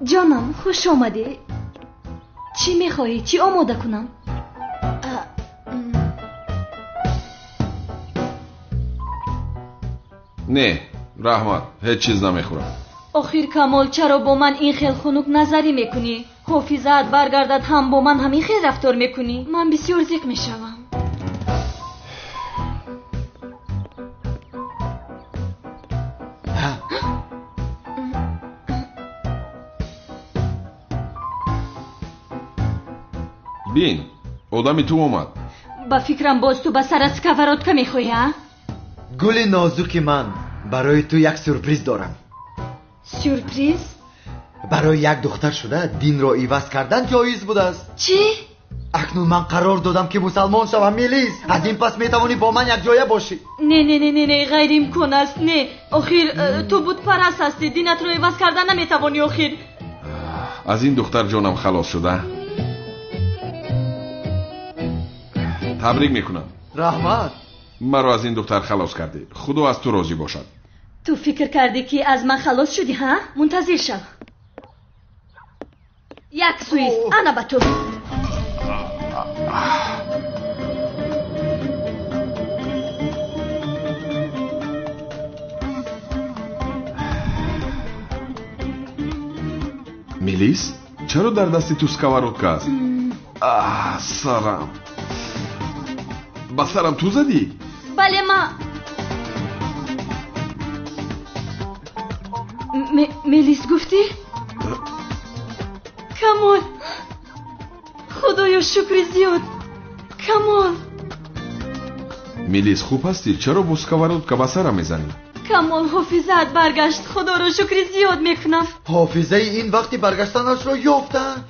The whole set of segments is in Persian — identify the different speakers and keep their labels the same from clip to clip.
Speaker 1: جانم خوش آمدی. چی میخواهی؟ چی آماده کنم؟
Speaker 2: نه رحمت، هیچ چیز نمیخورم.
Speaker 1: آخر کمال چرا با من این خیل خنک نظری میکنی؟ حافظت برگردد هم با من همین خیل رفتار میکنی؟ من بسیار زیق میشوم.
Speaker 2: بین آدمی تو اومد.
Speaker 1: با فکرم باز تو به سرت سکوراتکا میخوایی ها؟
Speaker 3: گل نازک من، برای تو یک سورپریز دارم.
Speaker 1: سورپریز؟
Speaker 3: برای یک دختر شده دین را عوض کردن جایز بوده است.
Speaker 1: چی؟
Speaker 3: اکنون من قرار دادم که مسلمان شوم میلیس. از این پس میتوانی با من یک جایه باشی.
Speaker 1: نه نه نه نه نه غیر امکان است. نه آخر تو بت پرست هستی، دینت رو عوض کردن نمیتوانی. آخر
Speaker 2: از این دختر جانم خلاص شده. تبریک میکنم
Speaker 3: رحمت،
Speaker 2: مرا از این دختر خلاص کردی. خدا از تو راضی باشد.
Speaker 1: تو فکر کردی که از من خلاص شدی ها؟ منتظر شو. یک سوئیس انا با تو.
Speaker 2: میلیس چرا در دستی تو سکوراتکا است؟ سرم. با سرم تو زدی؟
Speaker 1: بله ما میلیس گفتی؟ کمال خدایا شکر زیاد. کمال
Speaker 2: میلیس خوب هستی؟ چرا با سکوراتکا با سرم میزنی؟
Speaker 1: کمال حافظت برگشت. خدا را شکر زیاد میکنم.
Speaker 3: حافظه این وقتی برگشتنش را یافتند.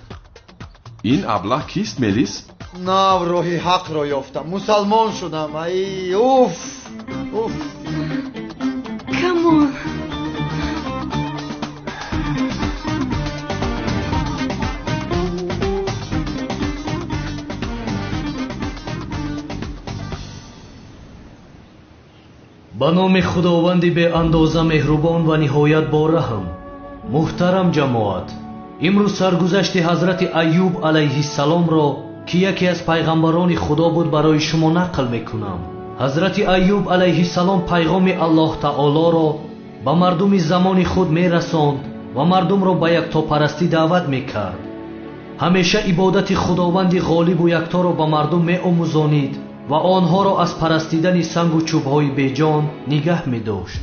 Speaker 2: این ابله کیست میلیس؟
Speaker 3: نه راه حق را یافتم، مسلمان شدم. ای اوف اوف.
Speaker 1: کمال
Speaker 4: به نام خداوند به اندازه مهربان و نهایت با رحم. محترم جماعت، امروز سرگذشت حضرت ایوب علیه السلام را که یکی از پیغمبران خدا بود برای شما نقل میکنم. حضرت ایوب علیه السلام پیغام الله تعالی را به مردم زمان خود میرساند و مردم را به یکتاپرستی دعوت میکرد. همیشه عبادت خداوند غالب و یکتا را به مردم میآموزانید و آنها را از پرستیدن سنگ و چوب‌های بیجان نگه می‌داشت.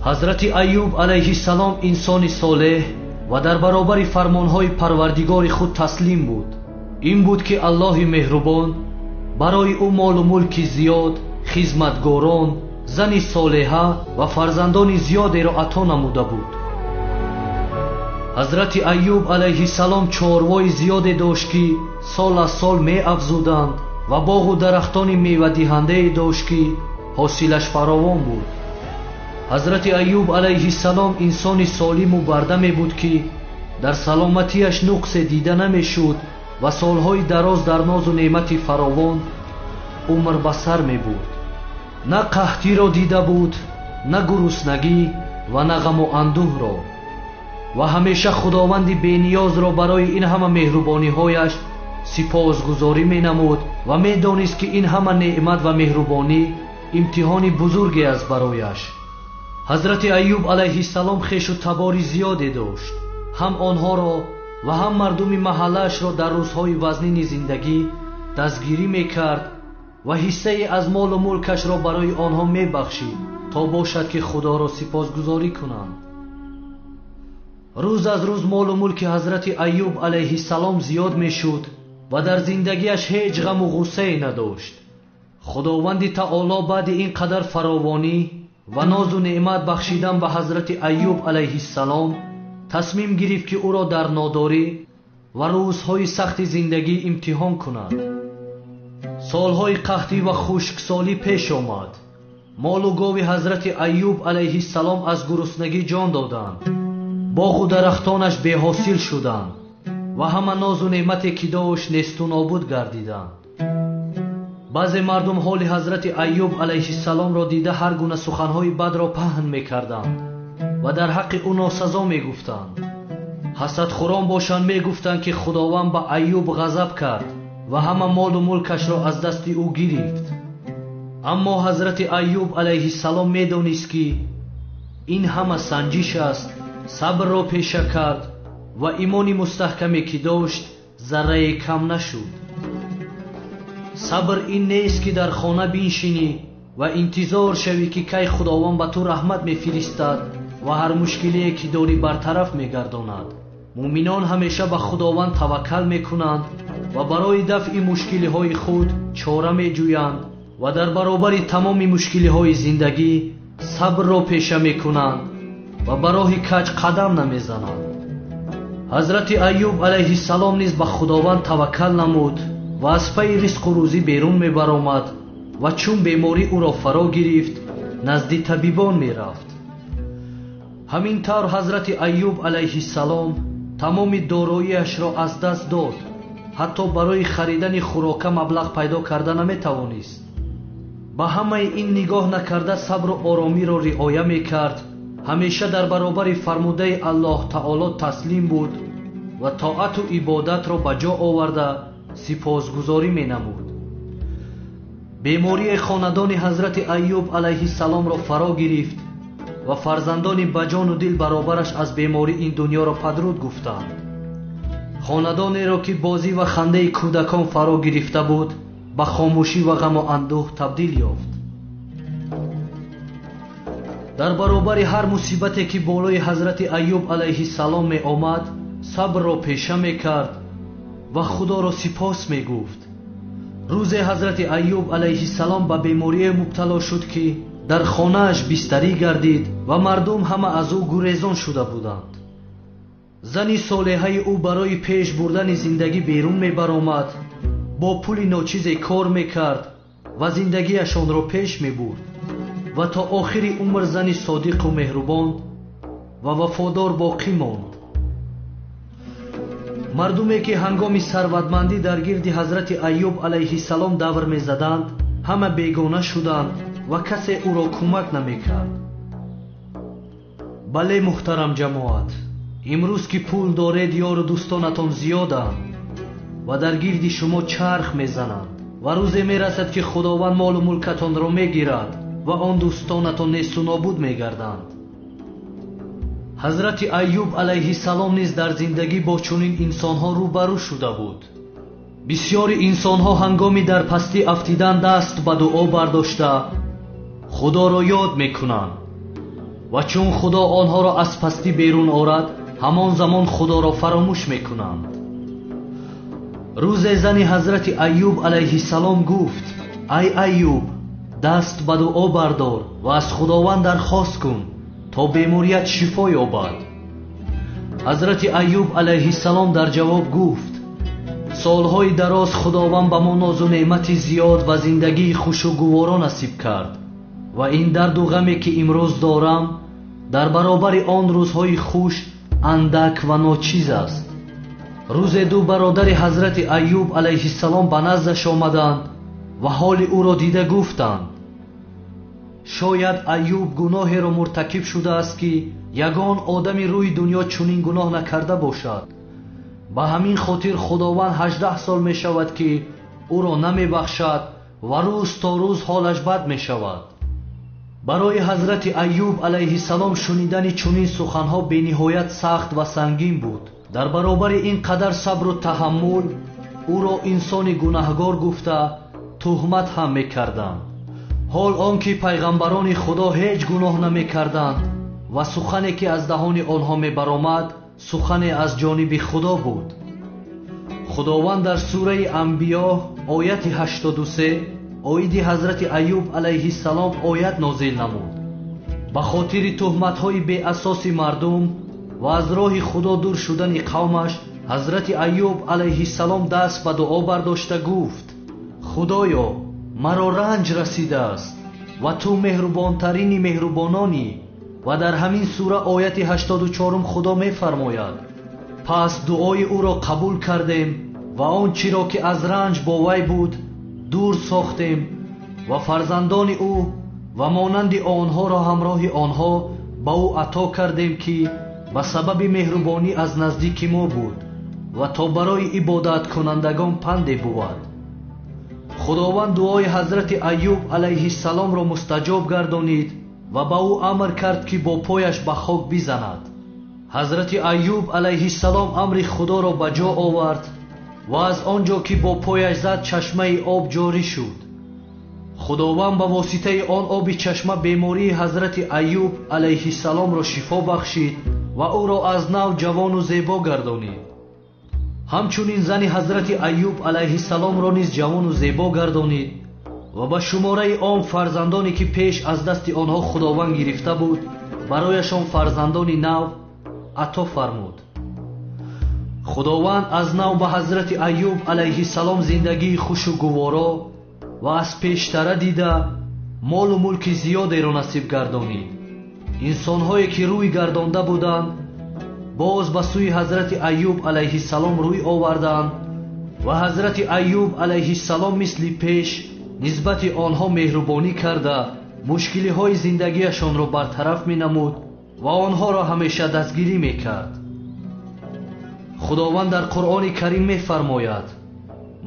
Speaker 4: حضرت ایوب علیه السلام انسان صالح و در برابر فرمانهای پروردگار خود تسلیم بود. این بود که الله مهربان برای او مال و ملک زیاد، خدمتگاران، زن صالحه و فرزندان زیادی را عطا نموده بود. حضرت ایوب علیه السلام چاروای زیادی داشت که سال از سال می افزودند و باغ و درختان میوه دهنده داشت که حاصلش فراوان بود. حضرت ایوب علیه السلام انسان سالم و بردمی بود که در سلامتیش نقص دیده نمیشد و سالهای دراز در ناز و نعمت فراوان عمر به سر می بود. نه قحطی را دیده بود، نه گرسنگی و نه غم و اندوه را، و همیشه خداوند بی‌نیاز را برای این همه مهربانی هایش سپاسگزاری می نمود و می دانست که این همه نعمت و مهربانی امتحان بزرگی است برایش. حضرت ایوب علیه السلام خویش و تبار زیادی داشت. هم آنها را و هم مردم محلش را در روزهای وزنین زندگی دستگیری می کرد و حصه از مال و ملکش را برای آنها می بخشید تا باشد که خدا را سپاسگزاری کنند. روز از روز مال و ملک حضرت ایوب علیه السلام زیاد می شد و در زندگیش هیچ غم و غصه نداشت. خداوند تعالی بعد این قدر فراوانی و ناز و نعمت بخشیدن به حضرت ایوب علیه السلام تصمیم گرفت که او را در ناداری و روزهای سخت زندگی امتحان کند. سالهای قحطی و خشکسالی پیش آمد. مال و گاو حضرت ایوب علیه السلام از گرسنگی جان دادند. باغ و درختانش بی حاصل شدند و همه ناز و نعمتی که داشت نیست و نابود گردیدند. بعضی مردم حال حضرت ایوب علیه السلام را دیده هر گونه سخنهای بد را پهن می‌کردند و در حق او ناسزا می‌گفتند. ҳасадхӯрон бошанд мегуфтанд ки худованд ба Айюб ғазаб кард ва ҳама молу мулкашро аз дасти ӯ гирифт. аммо ҳазрати Айюб алайҳиссалом медонист ки ин ҳама санҷиш аст, сабрро пеша кард ва имони мустаҳкаме ки дошт заррае кам нашуд. сабр ин нест ки дар хона биншинӣ ва интизор шавӣ ки кай худованд ба ту раҳмат мефиристад ва ҳар мушкилие ки дорӣ бартараф мегардонад. муъминон ҳамеша ба худованд таваккал мекунанд ва барои дафъи мушкилиҳои худ чора меҷӯянд ва дар баробари тамоми мушкилиҳои зиндагӣ сабрро пеша мекунанд ва ба роҳи каҷ қадам намезананд. ҳазрати Айюб алайҳиссалом низ ба худованд таваккал намуд ва аз пайи ризқу рӯзӣ берун мебаромад ва чун беморӣ ӯро фаро гирифт, назди табибон мерафт. ҳамин тавр ҳазрати Айюб алайҳиссалом тамоми дороиашро аз даст дод. ҳатто барои харидани хӯрока маблағ пайдо карда наметавонист. ба ҳамаи ин нигоҳ накарда сабру оромиро риоя мекард, ҳамеша дар баробари фармудаи Аллоҳ таоло таслим буд ва тоату ибодатро ба ҷо оварда сипосгузорӣ менамуд. бемории хонадони ҳазрати Айюб алайҳиссаломро фаро гирифт ва фарзандони баҷону дил баробараш аз беморӣ ин дуньёро падруд гуфтанд. хонадонеро ки бозӣ ва хандаи кӯдакон фаро гирифта буд, ба хомӯшӣ ва ғаму андӯҳ табдил ёфт. дар баробари ҳар мусибате ки болои ҳазрати Айюб алайҳиссалом меомад, сабрро пеша мекард ва худоро сипос мегуфт. рӯзе ҳазрати Айюб алайҳиссалом ба беморие мубтало шуд ки дар хонааш бистарӣ гардид ва мардум ҳама аз ӯ гурезон шуда буданд. зани солеҳаи ӯ барои пеш бурдани зиндагӣ берун мебаромад, бо пули ночизе кор мекард ва зиндагиашонро пеш мебурд ва то охири умр зани содиқу меҳрубон ва вафодор боқӣ монд. мардуме ки ҳангоми сарватмандӣ дар гирди ҳазрати Айюб алайҳиссалом давр мезаданд, ҳама бегона шуданд ва касе ӯро кӯмак намекард. бале муҳтарам ҷамоат, имрӯз ки пул доред ёру дӯстонатон зиёданд ва дар гирди шумо чарх мезананд ва рӯзе мерасад ки худованд молу мулкатонро мегирад ва он дӯстонатон несту нобуд мегарданд. ҳазрати Айюб алайҳиссалом низ дар зиндагӣ бо чунин инсонҳо рӯбарӯ шуда буд. бисьёри инсонҳо ҳангоми дар пастӣ афтидан даст ба дуо бардошта худоро ёд мекунанд ва чун худо онҳоро аз пастӣ берун орад, ҳамон замон худоро фаромӯш мекунанд. рӯзе зани ҳазрати Айюб алайҳиссалом гуфт: ай Айюб, даст ба дуо бардор ва аз худованд дархост кун то беморият шифо ёбад. ҳазрати Айюб алайҳиссалом дар ҷавоб гуфт: солҳои дароз худованд ба мо нозу неъмати зиёд ва зиндагии хушу гуворо насиб кард ва ин дарду ғаме ки имрӯз дорам дар баробари он рӯзҳои хуш андак ва ночиз аст. рӯзе ду бародари ҳазрати Айюб алайҳиссалом ба наздаш омаданд ва ҳоли ӯро дида гуфтанд: шояд Айюб гуноҳеро муртакиб шудааст ки ягон одами рӯи дуньё чунин гуноҳ накарда бошад. ба ҳамин хотир худованд 18 сол мешавад ки ӯро намебахшад ва рӯз то рӯз ҳолаш бад мешавад. барои ҳазрати Айюб алайҳиссалом шунидани чунин суханҳо бениҳоят сахт ва сангин буд. дар баробари ин қадар сабру таҳаммул ӯро инсони гунаҳгор гуфта туҳмат ҳам мекарданд, ҳол он ки пайғамбарони худо ҳеҷ гуноҳ намекарданд ва сухане ки аз даҳони онҳо мебаромад сухане аз ҷониби худо буд. худованд дар сураи Анбиё ояти 83 оиди ҳазрати Айюб алайҳиссалом оят нозил намуд. ба хотири туҳматҳои беасоси мардум ва аз роҳи худо дур шудани қавмаш, ҳазрати Айюб алайҳиссалом даст ба дуо бардошта гуфт: худоё, маро ранҷ расидааст ва ту меҳрубонтарини меҳрубононӣ. ва дар ҳамин сура ояти 84 худо мефармояд: пас дуои ӯро қабул кардем ва он чиро ки аз ранҷ бо вай буд дур сохтем ва фарзандони ӯ ва монанди онҳоро ҳамроҳи онҳо ба ӯ ато кардем ки ба сабаби меҳрубонӣ аз наздики мо буд ва то барои ибодаткунандагон панде буд. худованд дуои ҳазрати Айюб алайҳиссаломро мустаҷоб гардонид ва ба ӯ амр кард ки бо пояш ба хок бизанад. ҳазрати Айюб алайҳиссалом амри худоро ба ҷо овард ва аз он ҷо ки бо пояш зад чашмаи об ҷорӣ шуд. худованд ба воситаи он оби чашма бемории ҳазрати Айюб алайҳиссаломро шифо бахшид ва ӯро аз нав ҷавону зебо гардонид. ҳамчунин зани ҳазрати Айюб алайҳиссаломро низ ҷавону зебо гардонид ва ба шумораи он фарзандоне ки пеш аз дасти онҳо худованд гирифта буд, барояшон фарзандони нав ато фармуд. худованд аз нав ба ҳазрати Айюб алайҳиссалом зиндагии хушу гуворо ва аз пештара дида молу мулки зиёдеро насиб гардонид. инсонҳое ки рӯй гардонда буданд боз ба сӯи ҳазрати Айюб алайҳиссалом рӯй оварданд ва ҳазрати Айюб алайҳиссалом мисли пеш нисбати онҳо меҳрубонӣ карда мушкилиҳои зиндагиашонро бартараф менамуд ва онҳоро ҳамеша дастгирӣ мекард. худованд дар Қуръони Карим мефармояд: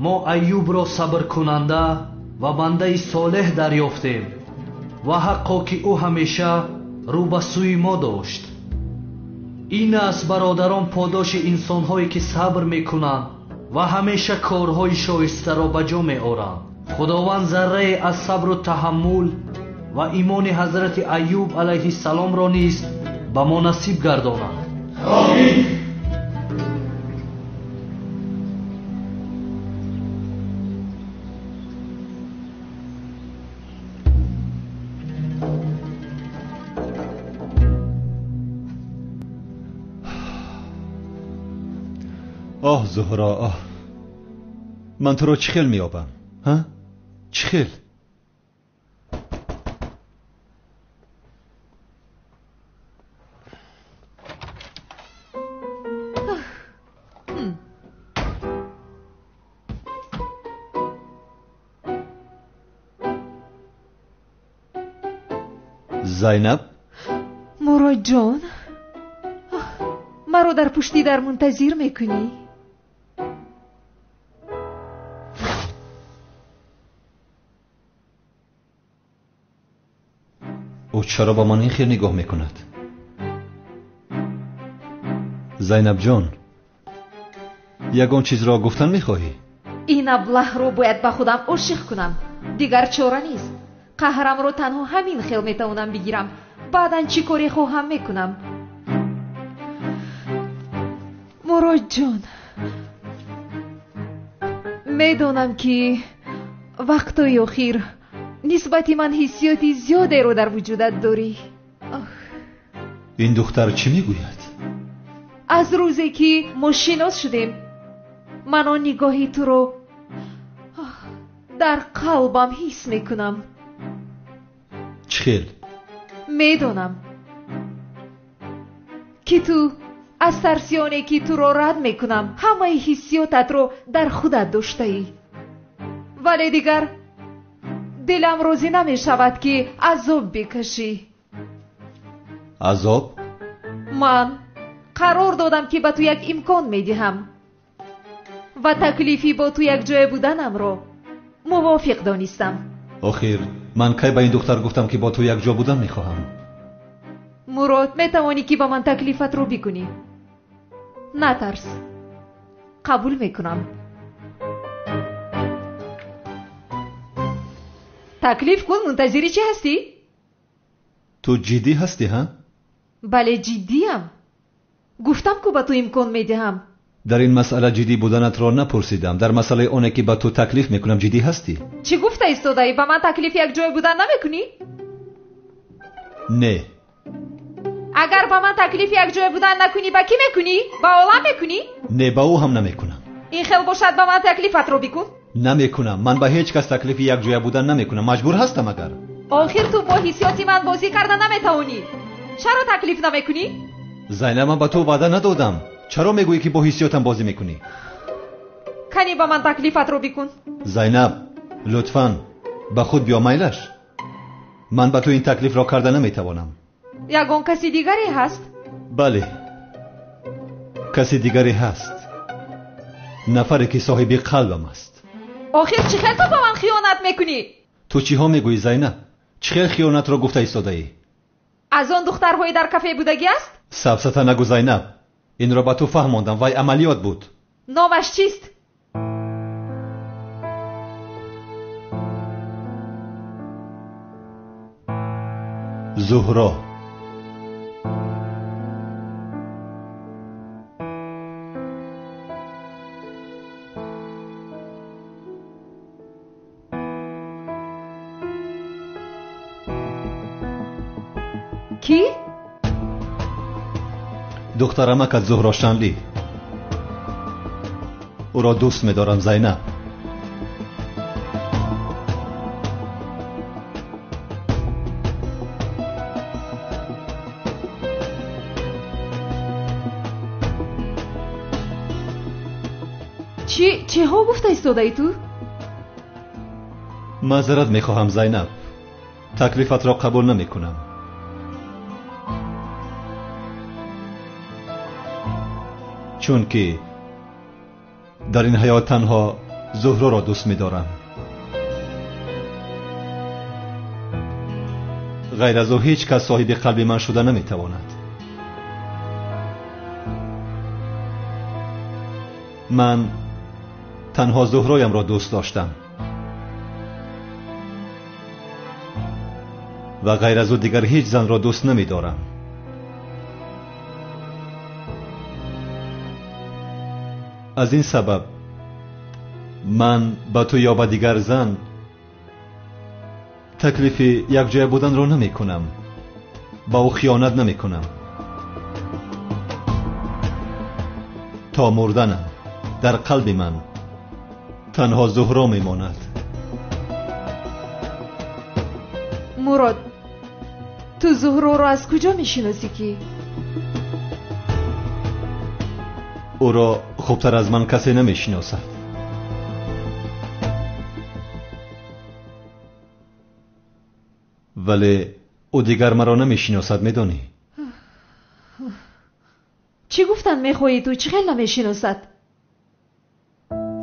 Speaker 4: мо Айюбро сабркунанда ва бандаи солеҳ дарёфтем ва ҳаққо ки ӯ ҳамеша рӯ ба сӯи мо дошт. ин аст бародарон подоши инсонҳое ки сабр мекунанд ва ҳамеша корҳои шоистаро ба ҷо меоранд. худованд заррае аз сабру таҳаммул ва имони ҳазрати Айюб алайҳиссаломро низ ба мо насиб гардонад.
Speaker 2: Амин.
Speaker 5: آه زهرا آه، من تو رو چی خیل میابم؟ ها؟ چی خیل؟ زینب؟
Speaker 6: مراد جان، مرا در پشتی در منتظر میکنی؟
Speaker 5: او چرا با من این خیر نگاه میکند؟ زینب جان، یگان چیز را گفتن میخواهی؟
Speaker 6: این ابله رو باید با خودم عاشق کنم، دیگر چاره نیست. قهرم رو تنها همین خیل میتونم بگیرم، بعداً چی کاری خواهم میکنم. مراد جان، میدونم که وقتای اخیر نسبت من حسیاتی زیاده رو در وجودت داری.
Speaker 5: این دختر چی میگوید؟
Speaker 6: از روزی که ما شناس شدیم من آن نگاهی تو رو در قلبم حس میکنم.
Speaker 5: چخیل؟
Speaker 6: میدونم که تو از ترسیانه که تو رو رد میکنم همه حسیاتت رو در خودت داشته ای، ولی دیگر دلم روزی نمی شود که عذاب بکشی.
Speaker 5: عذاب؟
Speaker 6: من قرار دادم که به تو یک امکان میدهم و تکلیفی با تو یک جای بودنم رو موافق دانستم.
Speaker 5: آخر من کی به این دختر گفتم که با تو یک جا بودن میخواهم؟
Speaker 6: مراد، میتوانی که با من تکلیفت رو بکنی. نترس، قبول میکنم. تکلیف کن، منتظری چی هستی؟
Speaker 5: تو جدی هستی ها؟
Speaker 6: بله جدیم. گفتم که با تو امکان میدهم.
Speaker 5: در این مسئله جدی بودنت را نپرسیدم، در مسئله اونه که با تو تکلیف میکنم جدی هستی؟
Speaker 6: چی گفته ایستادایی؟ با من تکلیف یک جای بودن نمیکنی؟
Speaker 5: نه.
Speaker 6: اگر با من تکلیف یک جای بودن نکنی با کی میکنی؟ با عالم میکنی؟
Speaker 5: نه، با او هم نمیکنم.
Speaker 6: این خیل باشد با من تکلیفت رو بکن.
Speaker 5: نمیکنم، من با هیچ کس تکلیف یک جای بودن نمیکنم، مجبور هستم. اگر
Speaker 6: آخر تو با حسیاتی من بازی کردن نمیتوانی، چرا تکلیف نمیکنی؟
Speaker 5: زینب، من با تو وعده ندادم، چرا میگویی که با حسیاتم بازی میکنی؟
Speaker 6: کنی با من تکلیفت رو بکن.
Speaker 5: زینب لطفاً با خود بیا میلش، من با تو این تکلیف را کردن نمیتوانم.
Speaker 6: یگان کسی دیگری هست؟
Speaker 5: بله، کسی دیگری هست، نفری که صاحب قلبم است.
Speaker 6: آخر چه خیلی تو با من خیانت میکنی؟
Speaker 5: تو چی ها میگویی زینب؟ چه خیلی خیانت را گفته ایستاده ای؟
Speaker 6: از آن دخترهای در کافه بودگی است؟
Speaker 5: سبسته نگو زینب، این را به تو فهماندم، وای عملیات بود.
Speaker 6: نامش چیست؟
Speaker 5: زهرا.
Speaker 6: کی؟
Speaker 5: دخترمک از زهرا شنلی. او را دوست می‌دارم زینب.
Speaker 6: چه ها گفته ایستاده ای تو؟
Speaker 5: معذرت می‌خواهم زینب، تکلیفت را قبول نمی‌کنم. چون که در این حیات تنها زهرا را دوست می‌دارم. غیر از او هیچ کس صاحب قلب من شده نمی‌تواند. من تنها زهرایم را دوست داشتم و غیر از او دیگر هیچ زن را دوست نمی‌دارم. از این سبب من با تو یا با دیگر زن تکلیف یک جای بودن را نمی کنم، با او خیانت نمی کنم. تا مردنم در قلب من تنها زهرا می ماند.
Speaker 6: مراد، تو زهرا رو از کجا می شناسی کی؟
Speaker 5: او را خوبتر از من کسی نمی شناسد. ولی او دیگر مرا نمی شناسد، می دانی؟
Speaker 6: چی گفتن می خواهی تو؟ چی خیلی نمی شناسد؟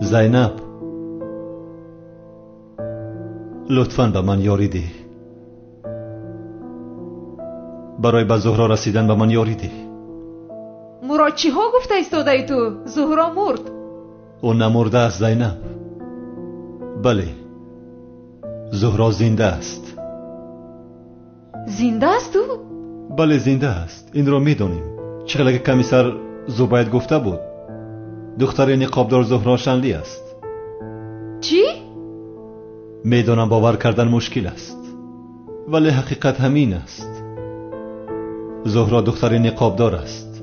Speaker 5: زینب، لطفاً به من یاری ده. برای به زهرا رسیدن به من یاری ده.
Speaker 6: مراد، چی ها گفته ایستاده ای تو؟ زهرا مرد.
Speaker 5: او نمرده است زینب. بله، زهرا زنده است.
Speaker 6: زنده است تو؟
Speaker 5: بله زنده است، این را میدونیم. چقدر که کمیسر زبید گفته بود دختر نقابدار زهرا شنلی است.
Speaker 6: چی؟
Speaker 5: میدونم باور کردن مشکل است، ولی حقیقت همین است. زهرا دختر نقابدار است.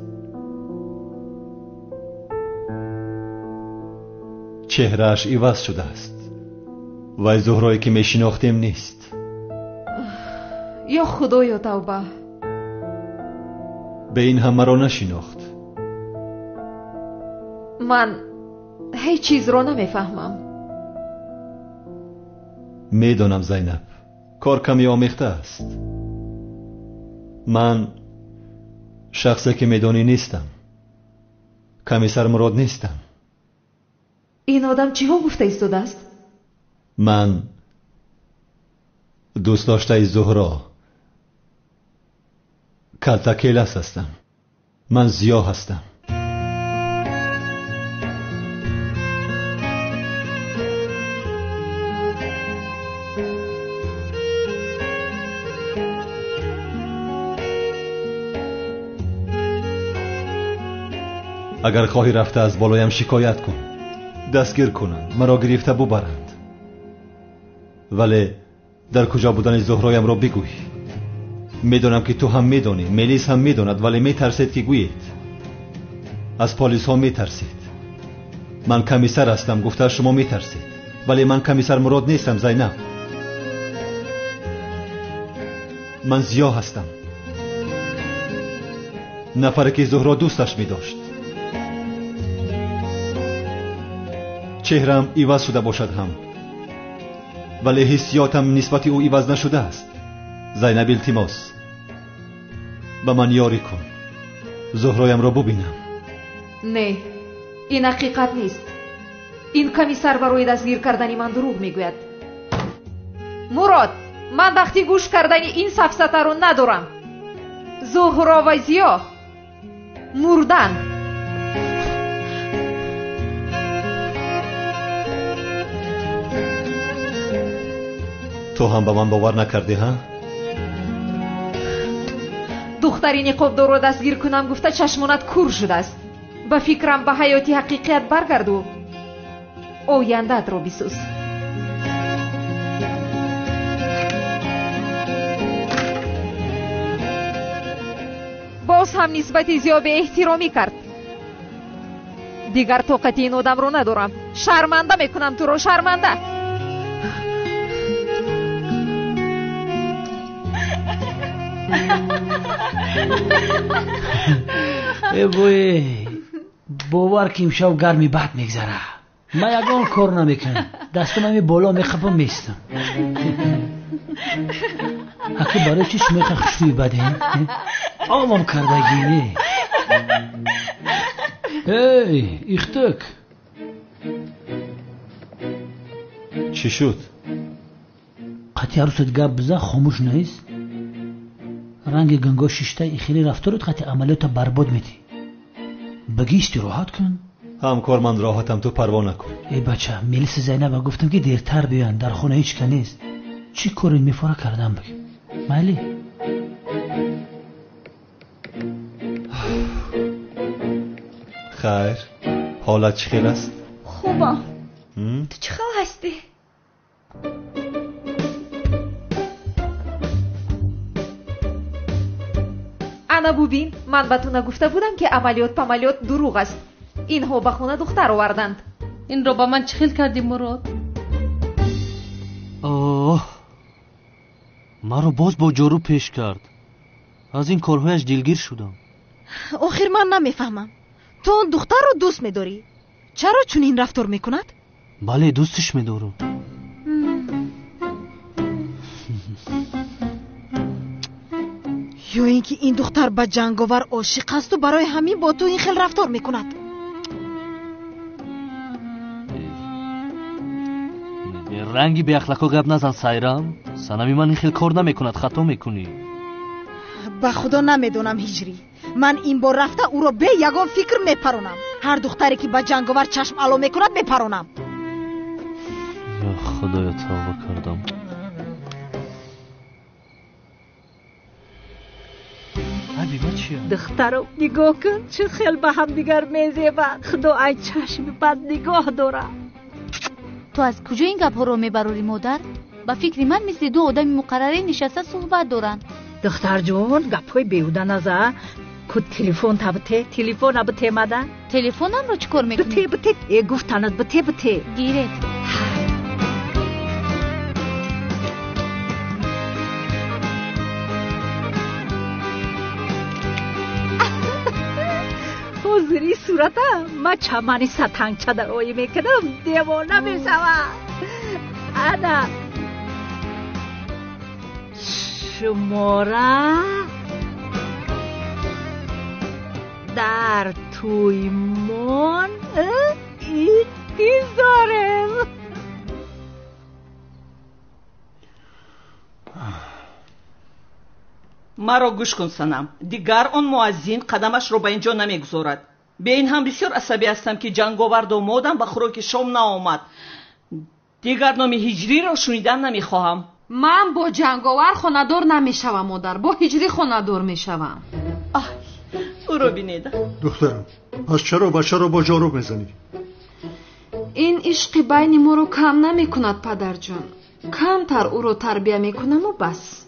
Speaker 5: چهرهش عوض شده است و زهرایی که می شناختیم نیست.
Speaker 6: یا خدایا توبه،
Speaker 5: به این هم مرا نشناخت.
Speaker 6: من هیچ چیز را نمیفهمم.
Speaker 5: میدونم زینب، کار کمی آمیخته است. من شخصی که میدونی نیستم. کمیسر مراد نیستم.
Speaker 6: این آدم چی ها گفته ایستاده است؟
Speaker 5: من دوست داشته زهرا کلتکیلس هستم. من زیا هستم. اگر خواهی رفته از بالایم شکایت کن، دستگیر کنند، مرا گرفته ببرند. ولی در کجا بودن زهرایم را بگوی. میدونم که تو هم میدونی، میلیس هم میدوند، ولی میترسید که گویید. از پلیس ها میترسید. من کمیسر هستم، گفته شما میترسید، ولی من کمیسر مراد نیستم زینب. من زیا هستم، نفری که زهرا دوستش میداشت. چهرم عوض شده باشد هم، ولی حسیاتم نسبت او عوض نشده است. زینب التماس به من یاری کن، زهرایم را ببینم.
Speaker 6: не, ин ҳақиқат нест. ин комиссар барои дастгир кардани ман дурӯғ мегӯяд. мурод, ман вақти гӯш кардани ин сафсатаро надорам. зуҳро ва зиё мурдан.
Speaker 5: تو هم به من باور نکردی ها؟
Speaker 6: دختری نقابدارو دستگیر کنم گفته چشمانت کور شده است. با فکرم به حیاتی حقیقت برگردو. آینده‌ات رو بسوز. باز هم نسبت زیاد به احترامی کرد. دیگر طاقت این آدم رو ندارم. شرمنده میکنم تو رو، شرمنده.
Speaker 7: ای بوی باور که امشب گرمی بد میگذره. من یگان کار نمیکنم، دستم همی بالا میخپم میستم. حقی برای چیش میخواه خوشوی بده؟ آمام کردگینه. ای ایختک
Speaker 5: چی شد؟
Speaker 7: قطعی عروست گب بزن خاموش نیست. رنگ گنگا شیشته ای خیلی رفتارت قطعی عملیات برباد میدی. بگی استراحت کن.
Speaker 5: همکار من راحتم، تو پروا نکن.
Speaker 7: ای بچه میلیس زینب گفتم که دیرتر بیان، در خونه هیچ که نیست. چی کاری میفاره کردم بگی مالی؟
Speaker 5: خیر، حالت چی خیل است؟
Speaker 1: خوبم. تو چه خواهد هستی؟
Speaker 6: انا ببین، من به تو نگفته بودم که عملیات دروغ است. اینها به خونه دختر آوردند.
Speaker 8: این رو با من چه خیل کردی مراد؟
Speaker 4: آه، مرا باز با جارو پیش کرد. از این کارهایش دلگیر شدم.
Speaker 9: آخر من نمیفهمم، تو اون دختر رو دوست میداری؟ چرا چون این رفتار میکند؟
Speaker 4: بله دوستش میدارم.
Speaker 9: یا اینکه این دختر به جنگاور عاشق است و برای همین با تو این خیل رفتار میکند.
Speaker 4: رنگی به اخلاقا گپ نزن سایرام. سنمی من این خیل کار نمیکند، خطا میکنی.
Speaker 9: به خدا نمیدونم هجری، من این بار رفته او را به یگان فکر میپرونم. هر دختری که به جنگاور چشم علو میکند میپرونم.
Speaker 4: یا خدایا توبه کردم.
Speaker 10: دخترو نگاه کن چه خیل به هم دیگر میزیبند. خدا ای چشم بد نگاه داره.
Speaker 11: تو از کجا این گپ ها رو میبروری مادر؟ با فکر من مثل دو آدم مقرره نشسته صحبت دارن.
Speaker 10: دختر جون گپ های بیهوده نزن. کد تلفن تبته، تلفن بته مده.
Speaker 11: تلفنم رو چیکار میکنی؟
Speaker 10: بته ای گفتند بته
Speaker 11: گیرت.
Speaker 10: حضوری صورتم ما چمانی ستنگ چدرایی میکنم دیوانه میشوم. انا شماره در تویمان انتظارم.
Speaker 12: مرا گوش کن سنم. دیگر آن مؤذن قدمش رو به اینجا نمیگذارد. به این هم بسیار عصبی هستم که جنگاور دامادم به خوراک شام نآمد. دیگر نام هجری را شنیدن نمیخواهم.
Speaker 8: من با جنگاور خانه‌دار نمیشوم مادر، با هجری خانه‌دار میشوم.
Speaker 12: او رو بینید
Speaker 13: دخترم، از چرا بچه را با جارو میزنی؟
Speaker 8: این عشق بین ما رو کم نمیکند پدر جان. کمتر او رو تربیه میکنم و بس.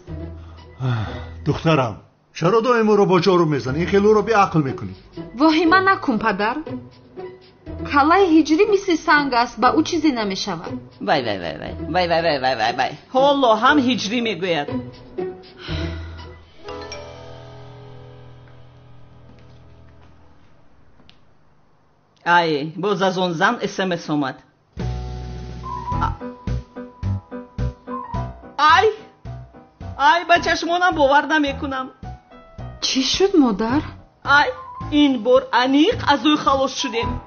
Speaker 13: دخترم چرا دائم او رو با جارو میزنی؟ این خیلی او رو بی عقل میکنی.
Speaker 8: واهمه نکن پدر. کلای هجری مثل سنگ است، با او چیزی نمیشود.
Speaker 12: وای حالا هم هجری میگوید. ای باز از اون زن اسمس اومد. ای با چشمانم باور نمیکنم.
Speaker 8: چی شد مادر؟
Speaker 12: ای این بار انیق از اوی خلاص شدیم.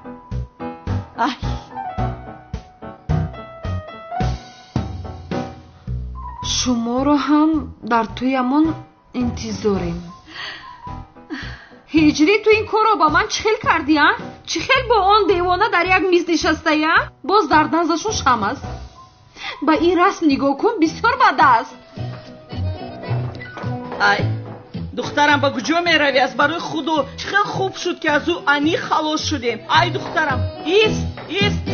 Speaker 12: ای
Speaker 8: شما رو هم در تویمون انتظاریم. هجری تو این کار رو با من چخیل کردی ها؟ چخیل با آن دیوانه در یک میز نشسته یا؟ باز در نزدشون شم است. با این رسم نگاه کن، بسیار بد است.
Speaker 12: ای دخترم با کجا میروی؟ از برای خودو چقدر خوب شد که از او انیق خلاص شدیم. ای دخترم ایست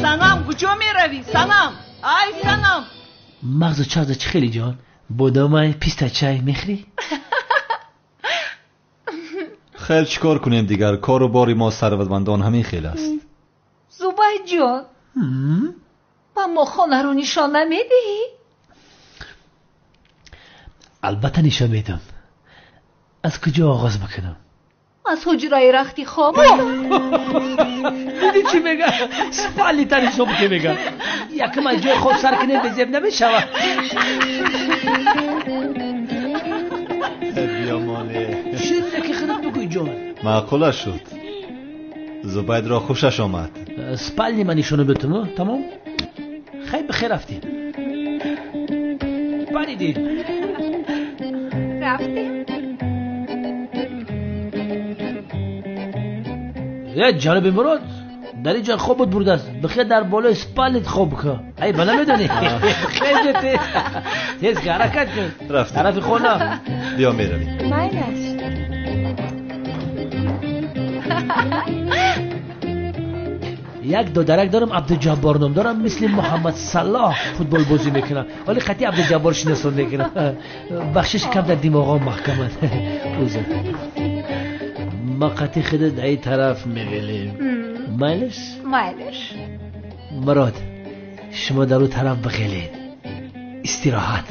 Speaker 12: سنم، کجا میروی سنم؟ ای سنم
Speaker 7: مغز چغز خیلی جان بادام پیستا چای میخری؟
Speaker 5: خیلی چیکار کنیم دیگر؟ کار و باری ما ثروتمندان همین خیلی است.
Speaker 10: زبای جان با ما خانه رو نشان نمیدی؟
Speaker 7: البته نشان میدم. از کجا آغاز بکنم؟
Speaker 10: از حجرای رختی خواب.
Speaker 7: دیدی چی میگه؟ سپالی تنی صبح که میگه یکم از جای خواب سر کنه بزیب نمیشوه.
Speaker 5: بیا ماله
Speaker 7: شیرینه که خودت بگوی جان.
Speaker 5: معقوله شد. زبید را خوشش آمد.
Speaker 7: سپالی من نشانه بتم. تمام؟ خیلی بخیر رفتی. پریدی
Speaker 10: رفتی؟
Speaker 7: یه جانب مراد در اینجا خوابت برده است. بخیر در بالای سپالت خواب که ای بنا میدونی. خیلی تیز که حرکت کن.
Speaker 5: رفتی
Speaker 7: طرف خونه
Speaker 5: بیا میروی.
Speaker 10: مایل است.
Speaker 7: یک دو درک دارم عبدالجبار نام دارم مثل محمد صلاح فوتبال بازی میکنم ولی خطی عبدالجبار شناسان میکنم. بخشش کم در دماغم محکمت. ما قطعی خیلی در این طرف میگلیم. مایلش؟
Speaker 10: مایلش.
Speaker 7: مراد شما در اون طرف بخیلید. استراحت.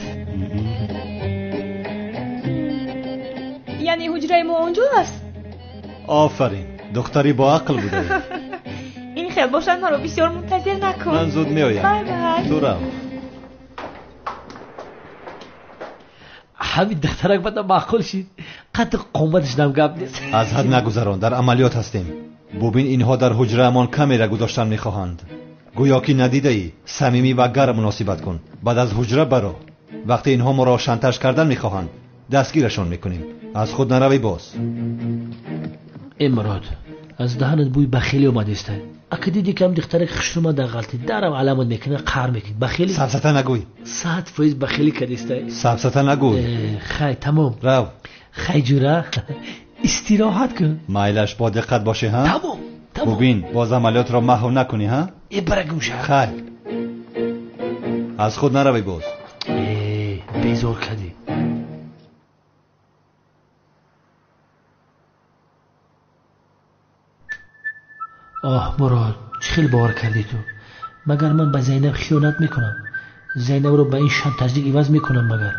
Speaker 1: یعنی حجره ما اونجا است؟
Speaker 5: آفرین دختری با عقل بوده.
Speaker 1: این خیلی باشن ما رو بسیار منتظر نکن.
Speaker 5: من زود میایم.
Speaker 1: بای بای.
Speaker 5: تو رو
Speaker 7: همین دخترک بدا معقول شید. قد قومتش نم گپ نیست.
Speaker 5: از حد نگذران در عملیات هستیم. ببین اینها در حجره امان کامیرا گذاشتن میخواهند. گویا که ندیده ای صمیمی و گرم مناسبت کن. بعد از حجره برو. وقتی اینها ما را شانتاژ کردن میخواهند دستگیرشون میکنیم. از خود نروی باز.
Speaker 7: این مراد از دهنت بوی بخیلی اومده است. اگه دیدی که هم دخترک خشنومه در غلطی درم علامت میکنه قهر میکنه. بخیلی
Speaker 5: سبسته نگوی.
Speaker 7: 100% بخیلی کردیسته.
Speaker 5: سبسته نگوی.
Speaker 7: خیلی تمام.
Speaker 5: رو
Speaker 7: خیلی جوره استراحت کن.
Speaker 5: مایلش با دقت باشه ها.
Speaker 7: تمام.
Speaker 5: ببین باز عملیات را محو نکنی ها.
Speaker 7: برگوشه.
Speaker 5: خیلی از خود نروی باز.
Speaker 7: بیزار کردی. آه مراد خیلی باور کردی تو. مگر من به زینب خیانت میکنم؟ زینب رو به این شانتاژی عوض میکنم مگر؟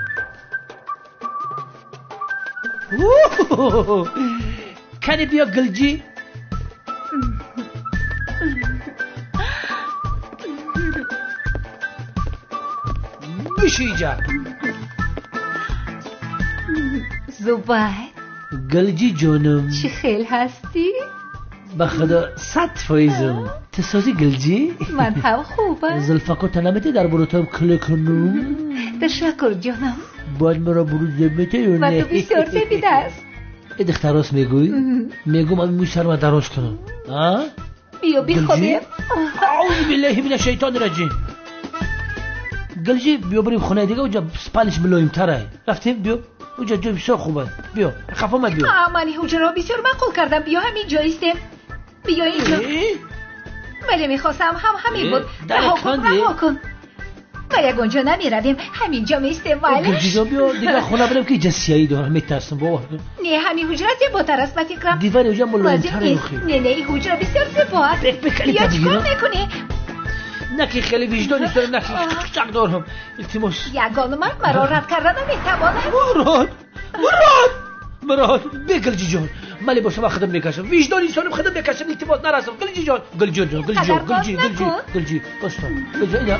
Speaker 7: کنی بیا گلجی. بشی جا
Speaker 10: زبید
Speaker 7: گلجی جانم
Speaker 10: چی خیل هستی؟
Speaker 7: به خدا 100%. تسازی گلجی؟
Speaker 10: من هم خوبم.
Speaker 7: زلفکو تنمتی در بروتم کلی کنم.
Speaker 10: تشکر جانم.
Speaker 7: باید مرا برو زبیته یا نه؟
Speaker 10: و تو بسیار زبیده است.
Speaker 7: ای دختراست میگوی؟ میگو من موشر ما دراز کنم.
Speaker 10: بیا بی خودیم.
Speaker 7: اعوذ بالله من الشیطان الرجیم. گلجی بیا بریم خونه دیگه اونجا سپالش ملایم تره. رفتیم بیا اونجا جای بسیار خوبه. بیا خفه مد بیا.
Speaker 10: من حجره را بسیار معقول کردم. بیا همین جا ایستیم. بیا اینجا. ولی میخواستم همین بود. رها کن. باید اونجا نمیرویم. همین جا میستیم.
Speaker 7: گلجی بیا دیگه خونه بریم که جسیایی دارم. میترسم بابا.
Speaker 10: نه همین حجره زیباتر است به فکرم.
Speaker 7: دیوار اونجا ملایم تره.
Speaker 10: نه این حجره بسیار زیبا است. بیا چیکار میکنی؟
Speaker 7: نکی خیلی وجدانی دارم. نکی شک دارم. التماس
Speaker 10: یگان مرا رد کردن نمیتواند.
Speaker 7: مراد بی گلجی جان ملی با شما خدم میکشم. وجدانی سالم خدم میکشم. التماس نرسم گلجی جان. گلجی باشم. اینا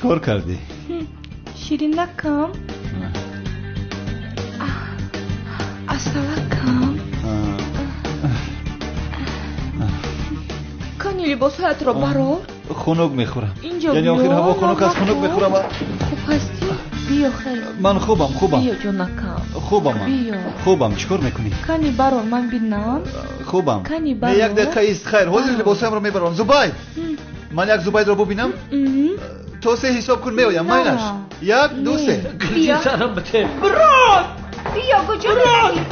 Speaker 5: چیکار کردی؟
Speaker 14: شیرین نکم اصلا کنی لباسهایت را برار
Speaker 5: خنک میخورم
Speaker 14: اینجا
Speaker 5: یعنی آخر هوا خنک از خنک میخورم
Speaker 14: خوب هستی؟ بیا خیلی
Speaker 5: من خوبم
Speaker 14: بیا جو نکم
Speaker 5: خوبم چیکار میکنی؟
Speaker 14: کنی برار من بینم
Speaker 5: خوبم
Speaker 14: کنی برار
Speaker 5: یک دقیقه ایست خیر حاضر لباسهایم رو میبرم زبید من یک زبید رو ببینم تو سه حساب کن میایم ماینش یک دو سه
Speaker 4: گرجی سرم بته
Speaker 10: برو بیا کجا میروی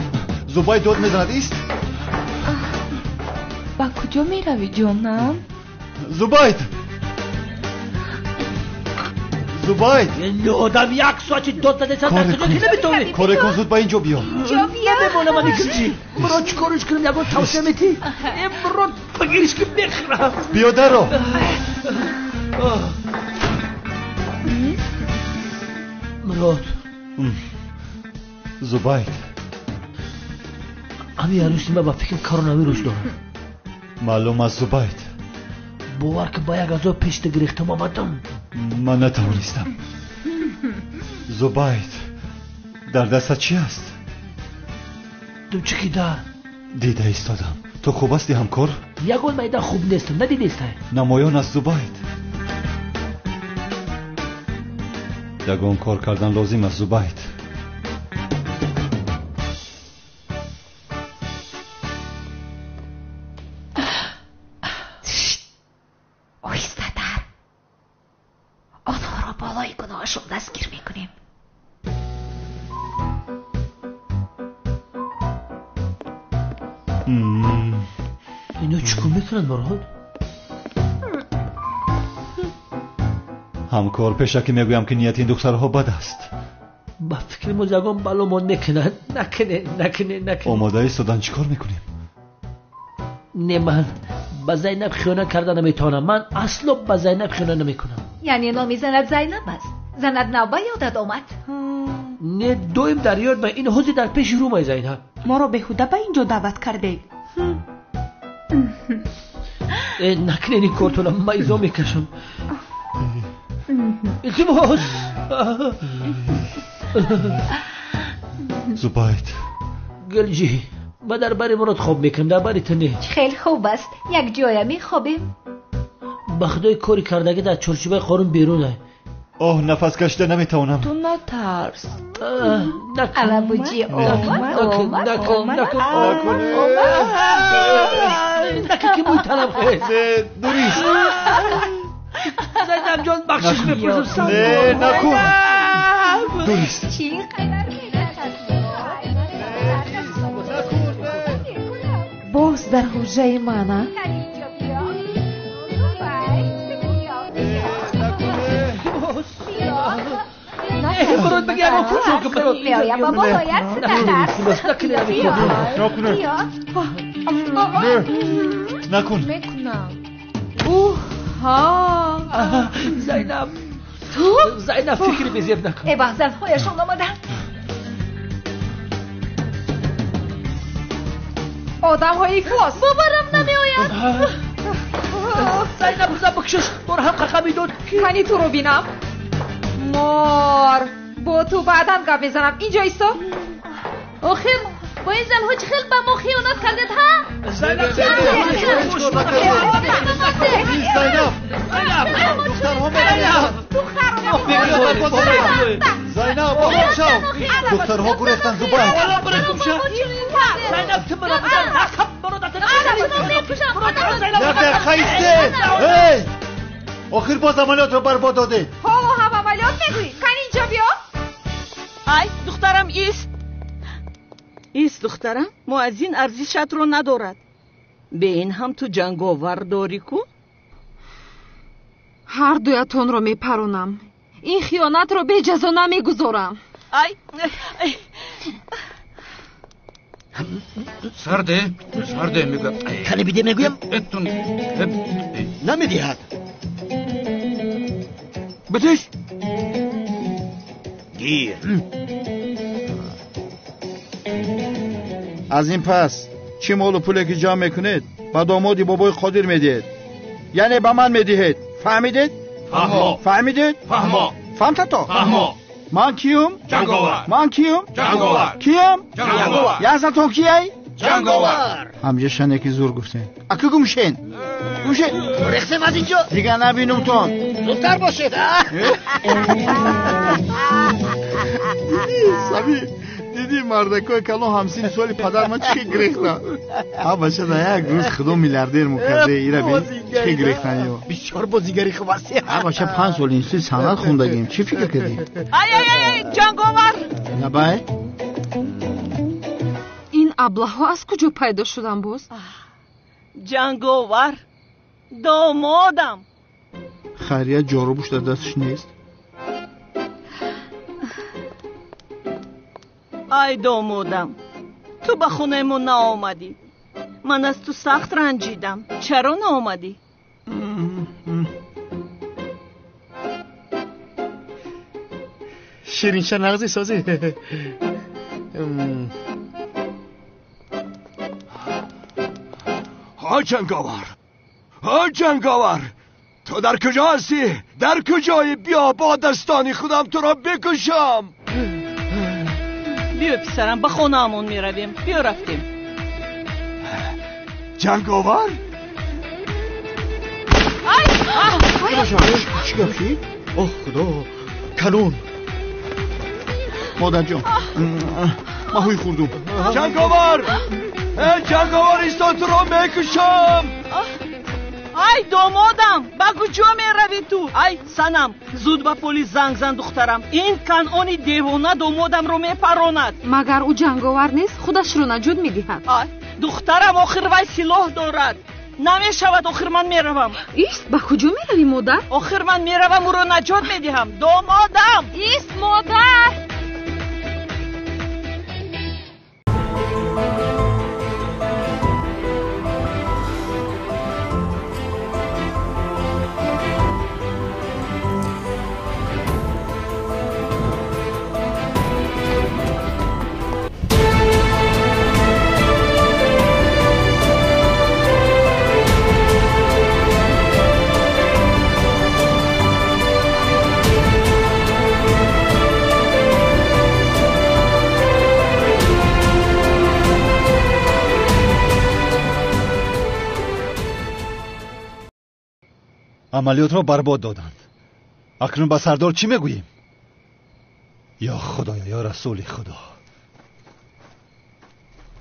Speaker 5: زبید داد میزند ایست
Speaker 14: با کجا میروی جانم
Speaker 5: زبید
Speaker 4: آدم یک ساعتی داد زده سر دست که نمیتونی
Speaker 5: کار کن زود با اینجا بیا
Speaker 4: بمونه من گرجی برو چیکارش کنم یکون توصیه میتی برو بگیرش که بخرم
Speaker 5: بیا در رو
Speaker 4: مراد
Speaker 5: زبید
Speaker 4: همین عروسی من با فکر کرونا ویروس دارم
Speaker 5: معلوم است زبید
Speaker 4: باور که با یک غذا پیش گرفتم آمدم
Speaker 5: من نتوانستم زبید در دستت چی است؟
Speaker 4: توچکی در
Speaker 5: دیده ایستادم تو خوب هستی همکار؟
Speaker 4: یگون میدان خوب نیستم ندیدیسته
Speaker 5: نمایان است زبید یگون کار کردن لازم است زبید
Speaker 10: دستگیر میکنیم
Speaker 4: اینو چیکار میکنن مراد؟
Speaker 5: همکار پیشکی میگویم که نیت این دخترها بد است
Speaker 4: با فکر مزاگم بلومون نکنن نکنه
Speaker 5: آماده ایستادن چیکار میکنیم؟
Speaker 4: نه من با زینب خیانت کردن نمیتونم من اصلا با زینب خیانت نمیکنم
Speaker 10: یعنی نامی زنت زینب است زنت نوبه یادت آمد
Speaker 4: نه دویم در یاد با این حوزی در پیش رو مای زینب
Speaker 14: ما رو بهوده به اینجا دعوت کرده
Speaker 4: نکنه این کارتولا مایزا میکشم التماس
Speaker 5: زبید
Speaker 4: گلجی ما در باری مراد خواب میکنم در باری تنه
Speaker 10: خیلی خوب است یک جای میخوابیم
Speaker 4: بخدای کاری کردگی در چرچوبه قارون بیرونه
Speaker 5: نفس کشیده نمیتونم
Speaker 14: تو نترس
Speaker 10: علبوجی اومد
Speaker 4: نکه که بوی طلب خیلی
Speaker 5: دوریست
Speaker 4: زینب جان بخشش میپرسم
Speaker 5: نه نکن دوریست
Speaker 10: چی قدر
Speaker 6: باز در حجره منه
Speaker 4: برات بگم کجا که برات
Speaker 10: میایم بابا باید
Speaker 5: نکن
Speaker 14: میکنم
Speaker 4: زینب زینب فکری بزیب نکن
Speaker 10: ای بازن هایشون آمدن
Speaker 6: آدم های کلاس
Speaker 14: باورم نمیآید
Speaker 4: زینب روزم بکشش برو هم ققمی داد
Speaker 6: کنی تو رو بینم مار با تو بعداً گپ میزنم اینجا ایستا
Speaker 1: آخه با این زنها چه خیلی به ما خیانت کردید ها؟
Speaker 5: زینب دخترها گرفتن زبید
Speaker 4: زینب تو برو بزن دستم برو
Speaker 5: یک دقیقه ایسته آخر باز عملیات رو برباد داده
Speaker 6: حالا هم عملیات میگویی کن اینجا بیا
Speaker 12: ای دخترم ایست دخترم مؤذن ارزشت رو ندارد به این هم تو جنگاور داری کو
Speaker 8: هر دویتون رو میپرونم این خیانت رو به جزا نمیگذارم
Speaker 12: ای
Speaker 15: سرده میگم
Speaker 4: کنی بیده میگویم
Speaker 15: اتون نمیدیهد بتش گیر از این پس چی مال و پوله که جمع میکنید با دامادی بابای قادر میدید یعنی به من میدهید فهمیدید؟ فهمو.
Speaker 16: فهمیدید؟
Speaker 15: فهمو.
Speaker 16: فهمت تو؟
Speaker 15: فهمو.
Speaker 16: من کیم؟
Speaker 15: جنگاور.
Speaker 16: من کیم؟
Speaker 15: جنگاور.
Speaker 16: کیم؟
Speaker 15: جنگاور.
Speaker 16: یازتون کیه؟
Speaker 15: جنگاور.
Speaker 16: همجا شنه که زور گفتین اکو گمشین گمشین
Speaker 15: رخصم از اینجا
Speaker 16: دیگه نبینم تون
Speaker 15: زودتر باشید.
Speaker 16: سامی دیدی مردکای کلو همسین سوالی پدر من چی گریختن ها باشه دا یک روز خدا میلیاردر مکرده ایره بین چی گریختن یو
Speaker 15: بسیار بازیگری خواستی.
Speaker 16: ها باشه 5 سال اینستی سند خوندگیم چی فکر کردی؟
Speaker 12: ای جنگاور
Speaker 16: نبای؟
Speaker 8: این ابله‌ها از کجا پیدا شدن باز؟
Speaker 12: جنگاور دامادم.
Speaker 16: خیریت جاروبش در دستش نیست؟
Speaker 12: ای دامادم تو به خونه ما نآمدی. من از تو سخت رنجیدم. چرا نآمدی؟
Speaker 15: شیرینشا نغزی سازی.
Speaker 2: ها جنگاور تو در کجا هستی؟ در کجایی؟ بیا با دستانی خودم تو را بکشم.
Speaker 12: بیا پسرم به خونه‌مون میرویم. بیا رفتیم.
Speaker 2: جنگاور؟
Speaker 16: چی گفتی؟
Speaker 15: اوه خدا کانون.
Speaker 16: مادر جان ما هوی خوردم.
Speaker 2: جنگاور ایستا تو را میکشم.
Speaker 12: ای دامادم به کجا میروی تو؟ ای سنم زود به پلیس زنگ زن دخترم. این کنعانی دیوانه دامادم رو میپراند.
Speaker 8: مگر او جنگاور نیست؟ خودش رو نجات میدهد.
Speaker 12: دخترم آخر وی سلاح دارد. نمیشود. آخر من میروم.
Speaker 8: ایست به کجا میروی مادر؟
Speaker 12: آخر من میروم او رو نجات میدهم. دامادم
Speaker 8: ایست مادر.
Speaker 5: عملیات را برباد دادند. اکنون با سردار چی میگوییم؟ یا خدایا یا رسول خدا.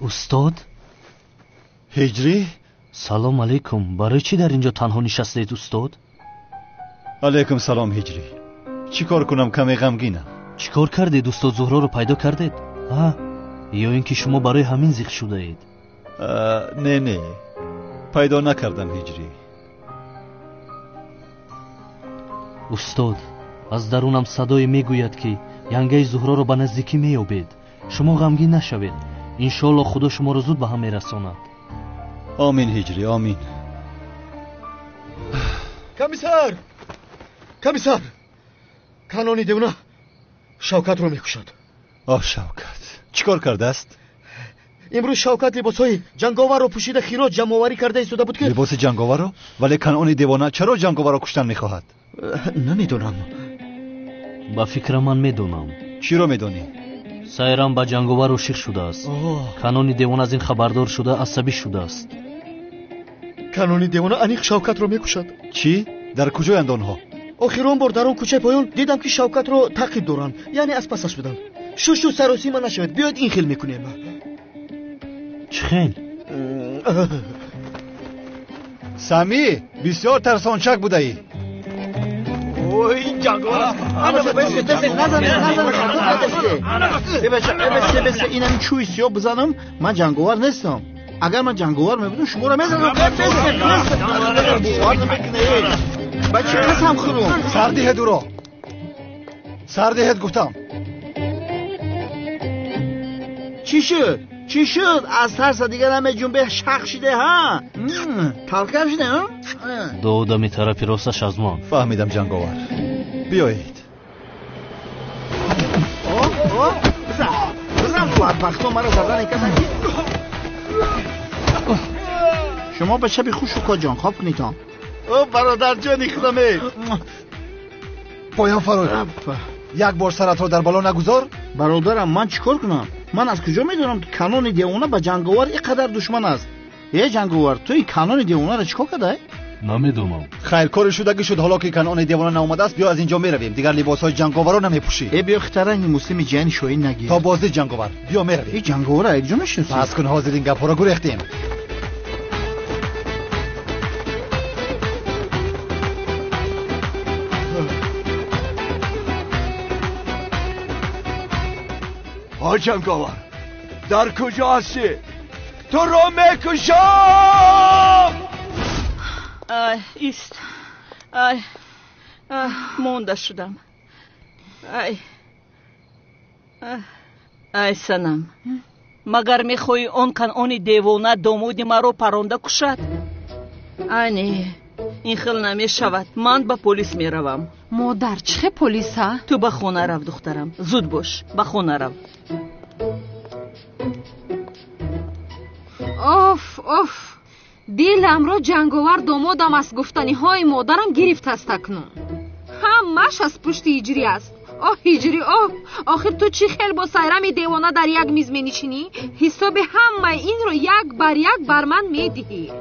Speaker 4: استاد
Speaker 5: هجری
Speaker 4: سلام علیکم. برای چی در اینجا تنها نشستید استاد؟
Speaker 5: علیکم سلام هجری. چی کار کنم؟ کمی غمگینم.
Speaker 4: چی کار کردید استاد؟ زهرا رو پیدا کردید؟ یا اینکه شما برای همین زیخ شده اید؟
Speaker 5: نه پیدا نکردم هجری.
Speaker 4: استاد از درونم صدای میگوید که ینگه زهرا رو به نزدیکی مییابید. شما غمگین نشوید. انشالله خدا شما رو زود به هم میرساند.
Speaker 5: آمین هجری آمین.
Speaker 15: کمیسر کانونی دیونه شوکت رو میکشد.
Speaker 5: شوکت چیکار کرده است؟
Speaker 15: امروز شوکت لباسهای جنگاور رو پوشیده خیرات جمع‌آوری کرده ایستاده بود که
Speaker 5: لباس جنگاور رو؟ ولی کانونی دیوانه چرا جنگاور رو کشتن میخواهد؟
Speaker 15: نمیدونم.
Speaker 4: با فکر من میدونم.
Speaker 5: چی رو میدونی؟
Speaker 4: سایرم با جنگاور رو شیخ شده است. کانونی دیوانه از این خبردار شده عصبی شده است.
Speaker 15: کانونی دیوانه انیق شوکت رو میکشد.
Speaker 5: چی؟ در کجای اندانها؟
Speaker 15: آخران بار در اون کوچه پایان دیدم که شوکت رو تعقیب دارن. یعنی از پسش بدن. شو سروسی من نشود. بیاید این خیل میکنیم.
Speaker 4: چه خیل؟
Speaker 5: سامی بسیار ترسانچک بوده ای.
Speaker 15: اوی جنگاور
Speaker 16: بس اینم چوی سیاه بزنم. من جنگاور نیستم. اگر من جنگاور میبودم شما را میزنم. بچه قسم خورم.
Speaker 5: سردهد او را. سردهد گفتم.
Speaker 16: چی شد؟ از ترس دیگر همه جنبه شق شده ها؟ تلقف شده ها؟
Speaker 4: دو آدمی طرفی راستش از من.
Speaker 5: فهمیدم جنگاور. بیایید.
Speaker 16: بزن تو بدبختان مرا زدن کسان که شما به شب خوش و جان خواب کنید.
Speaker 15: او برادر جانی خدمه
Speaker 3: پایان فرود یک بار سرت را در بالا نگذار.
Speaker 16: برادرم من چیکار کنم؟ من از کجا میدونم که کانون دیوانه به جنگاور اینقدر دشمن است؟ ای جنگاور تو این کانون دیوانه را چیکار کرده؟
Speaker 5: نمیدونم.
Speaker 3: خیر کار شدگی شد. حالا که کانون دیوانه ناآمده است بیا از اینجا میرویم. دیگر لباسهای جنگاور را نمیپوشی.
Speaker 16: ای بیا خطرنگ مسلم جان شوی نگیر.
Speaker 3: تا بازی جنگاور بیا میرویم.
Speaker 16: این جنگاور را یک جا میشناسی؟
Speaker 3: بس کن حاضر این گپا را گریختیم.
Speaker 17: جنگاور در کجا هستی؟ تو رو میکشم.
Speaker 12: ایست. مونده شدم. ای سنم مگر میخوای اون کانون دیوانه دامودی مرا پرونده کشد؟ نه این خیل نمیشود. من به پلیس میروم.
Speaker 8: مادر چه پلیس ها؟
Speaker 12: تو به خونه رو دخترم. زود باش به خونه رو.
Speaker 8: اوف دلم رو جنگاور دامادم از گفتنی های مادرم گرفت است اکنون. همش از پشت هجری است. هجری آخر تو چی خیل با سایرم دیوانه در یک میز می نشینی؟ حساب همه این رو یک بر من می دهی.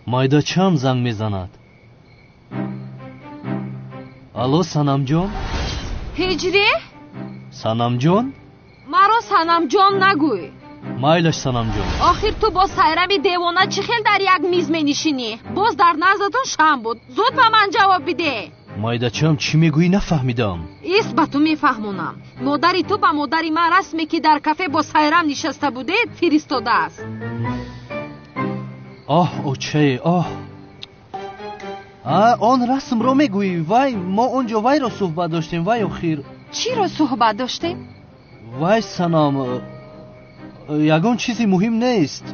Speaker 4: майдачам занг мезанад. алло санамҷон.
Speaker 8: ҳиҷрӣ?
Speaker 4: санамҷон?
Speaker 8: маро санамҷон нагӯй.
Speaker 4: майлаш санамҷон.
Speaker 8: охир ту бо сайрами девона чӣ хел дар як миз менишинӣ? боз дар наздатон шам буд. зуд ба ман ҷавоб биде.
Speaker 4: майдачам чӣ мегӯӣ нафаҳмидам.
Speaker 8: ист ба ту мефаҳмонам. модари ту ба модари ман расме ки дар кафе бо сайрам нишаста будед фиристодааст.
Speaker 4: очае он расмро мегӯӣ. вай мо он ҷо вайро суҳбат доштем. вай охир
Speaker 8: чиро суҳбат доштем?
Speaker 4: вай санам ягон чизи муҳим нест.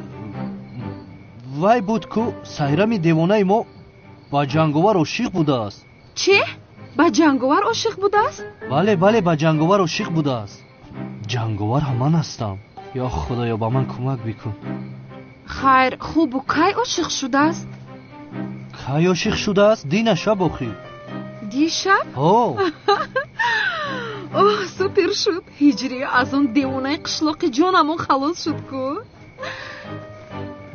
Speaker 4: вай буд ку сайрами девонаи мо ба ҷанговар ошиқ будааст.
Speaker 8: чӣ? ба ҷанговар ошиқ будааст?
Speaker 4: бале ба ҷанговар ошиқ будааст. ҷанговар ҳаман ҳастам. ё худоё ба ман кӯмак бикун.
Speaker 8: хайр хубу кай ошиқ шудааст?
Speaker 4: кай ошиқ шудааст? дина шаб охир.
Speaker 8: дишаб? супер шуд. ҳиҷрӣ аз он девонаи қишлоқи ҷонамон халос шуд ку?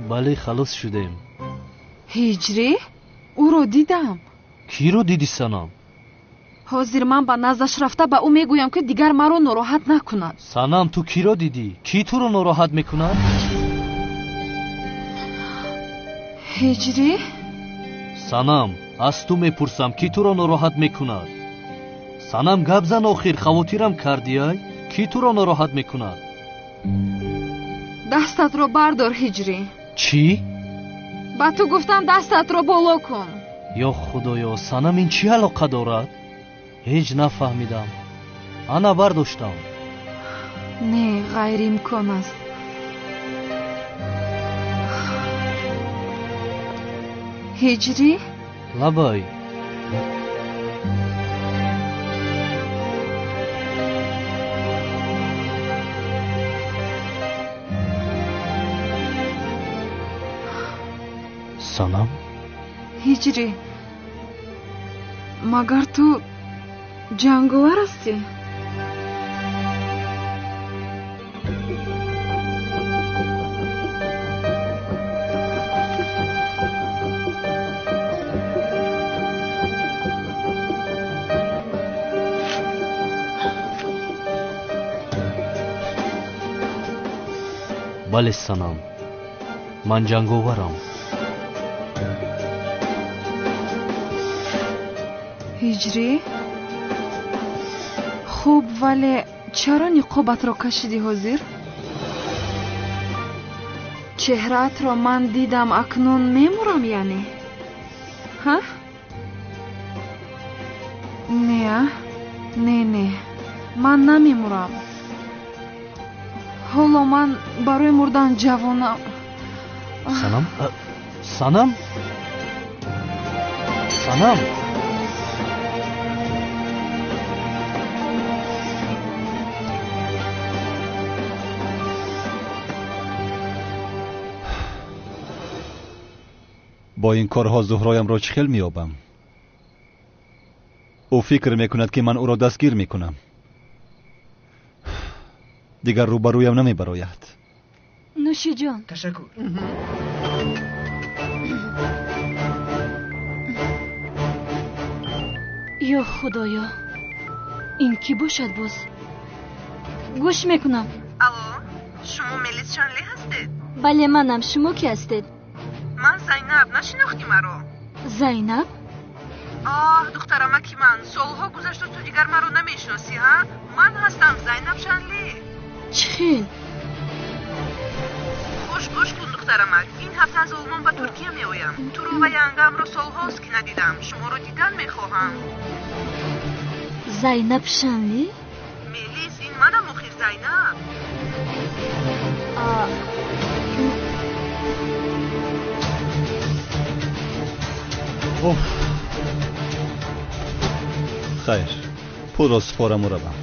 Speaker 4: бале халос шудем.
Speaker 8: ҳиҷрӣ? ӯро дидам.
Speaker 4: киро диди санам?
Speaker 8: ҳозир ман ба наздаш рафта ба ӯ мегӯям ки дигар маро нороҳат накунад.
Speaker 4: санам ту киро дидӣ? ки туро нороҳат мекунад?
Speaker 8: ҳиҷрӣ?
Speaker 4: санам аз ту мепурсам ки туро нороҳат мекунад. санам гап зан охир хавотирам кардиай. ки туро нороҳат мекунад?
Speaker 8: дастатро бардор ҳиҷрӣ.
Speaker 4: чӣ?
Speaker 8: ба ту гуфтам дастатро боло кун.
Speaker 4: ё худоё санам ин чӣ алоқа дорад? ҳеҷ нафаҳмидам. ана бардоштам.
Speaker 8: не ғайриимкон аст. ҳиҷрӣ?
Speaker 4: лабай. санам?
Speaker 8: ҳиҷрӣ магар ту ҷанговар ҳастӣ?
Speaker 4: бале санам ман ҷанговарам.
Speaker 8: ҳиҷрӣ? хуб вале чаро ниқобатро кашидӣ ҳозир? чеҳраатро ман дидам акнун мемурам яъне? ҳа? не ман намемурам. ҳоло ман барои мурдан ҷавонам.
Speaker 4: санам? санам? санам?
Speaker 5: با این کارها زهرایم را چخیل میابم. او فکر میکند که من او را دستگیر میکنم. دیگر روبرویم نمیبراید.
Speaker 1: نوشی جان.
Speaker 15: تشکر.
Speaker 1: یا خدایا، این کی باشد باز؟ گوش میکنم.
Speaker 18: الو، شما ملیس شانلی هستید؟
Speaker 1: بله منم. شما کی هستید؟
Speaker 18: من زینب. نشناختی مرا؟
Speaker 1: زینب؟
Speaker 18: دخترم کی من. سالها گذشته تو دیگر مرا نمیشناسی ها؟ من هستم زینب شانلی.
Speaker 1: چخیل؟
Speaker 18: گوش کن دخترم. این هفته از آلمان به ترکیه میآیم. تو رو و ینگم را سالهاست که ندیدم. شما رو دیدن میخواهم.
Speaker 1: زینب شانلی؟
Speaker 18: ملیس، این منم آخر زینب.
Speaker 5: خیر، پول را سپارم و روم.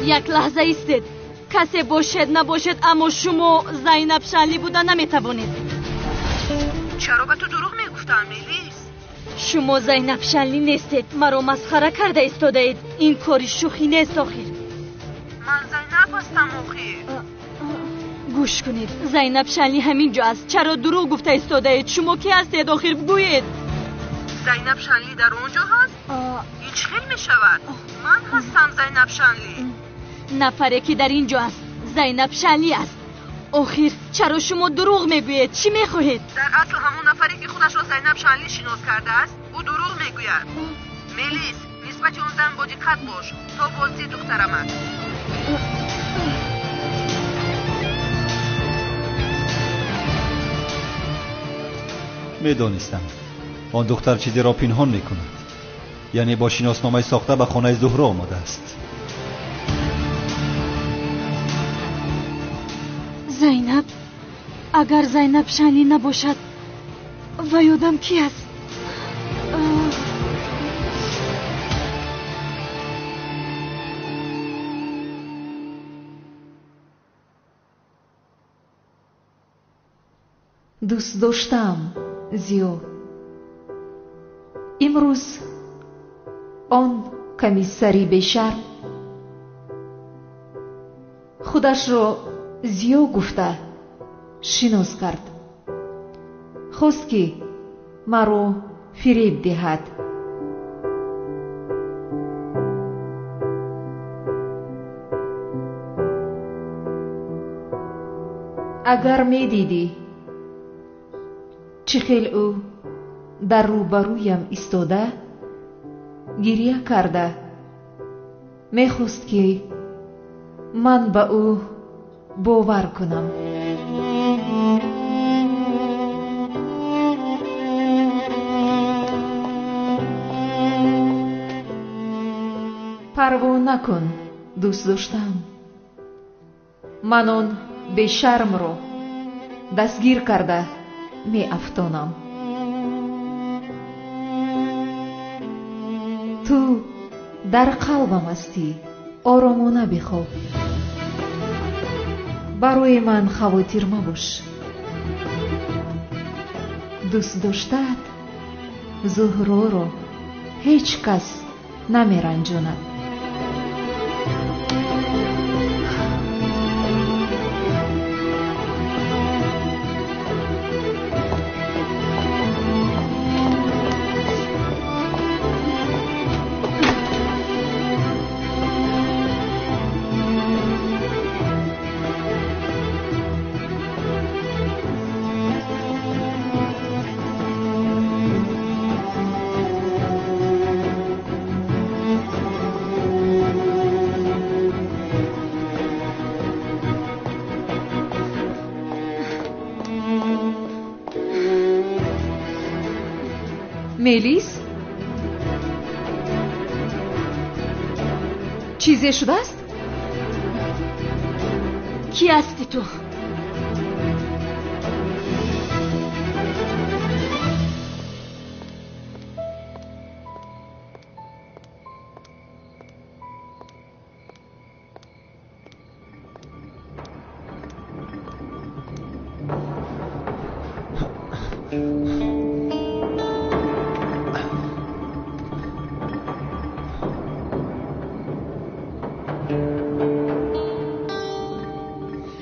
Speaker 1: یک لحظه ایستید. کسی باشد نباشد اما شما زینب شانلی بودن نمیتوانید.
Speaker 18: چرا به تو دروغ میگفتم ملیس؟
Speaker 1: شما زینب شانلی نیستید. مرا مسخره کرده ایستاده اید. این کاری شوخی نیست آخر.
Speaker 18: من زینب هستم آخر.
Speaker 1: گوش کنید، زینب شانلی همین جا است. چرا دروغ گفته ایستاده اید؟ شما کی هستید آخر؟ بگویید.
Speaker 18: زینب شانلی در اونجا هست؟ این چخیل می شود؟ من هستم زینب شانلی.
Speaker 1: نفری که در اینجا است زینب شانلی است. آخر چرا شما دروغ میگویید؟ چی میخواهید؟
Speaker 18: در اصل همون نفری که خودش را زینب شانلی شناس کرده است او دروغ میگوید. ملیس، نسبت اون زن با دقت باش تا بازی دخترم.
Speaker 5: میدانستم آن دختر چیزی را پنهان میکند. یعنی با شناسنامه ساخته به خانه زهرا آمده است.
Speaker 1: زینب؟ اگر زینب شانلی نباشد و یادم کی است؟
Speaker 6: دوست داشتم زیو. امروز آن کمیسری بشرم خودش را زیو گفته شناس کرد. خواست که مرا فریب دهد. اگر می دیدی چخیل او در روبرویم ایستاده گریه کرده میخواست که من به او باور کنم. پروا نکن دوست داشتم. من آن بیشرم را دستگیر کرده می افتانم. تو در قلبم هستی. آرامانه بخواب. برای من خواطر مباش. دوست داشتت زهرا را هیچ کس نمی رنجاند. ملیس چیزی شده است؟
Speaker 1: کی هستی تو؟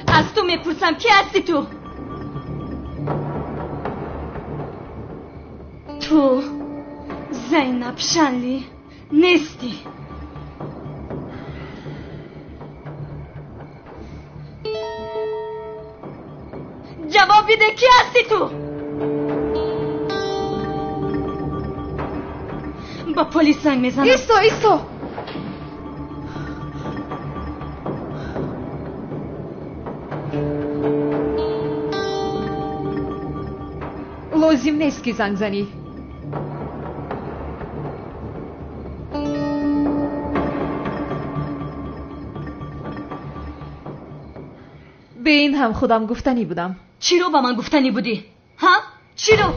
Speaker 1: از تو میپرسم کی هستی تو؟ تو زینب شنلی نیستی. جواب بده کی هستی تو؟ با پلیس زنگ میزنم.
Speaker 6: ایستو لازم نیست که زنگ زنی. به این هم خودم گفتنی بودم.
Speaker 1: چی رو با من گفتنی بودی؟ ها؟ چی رو؟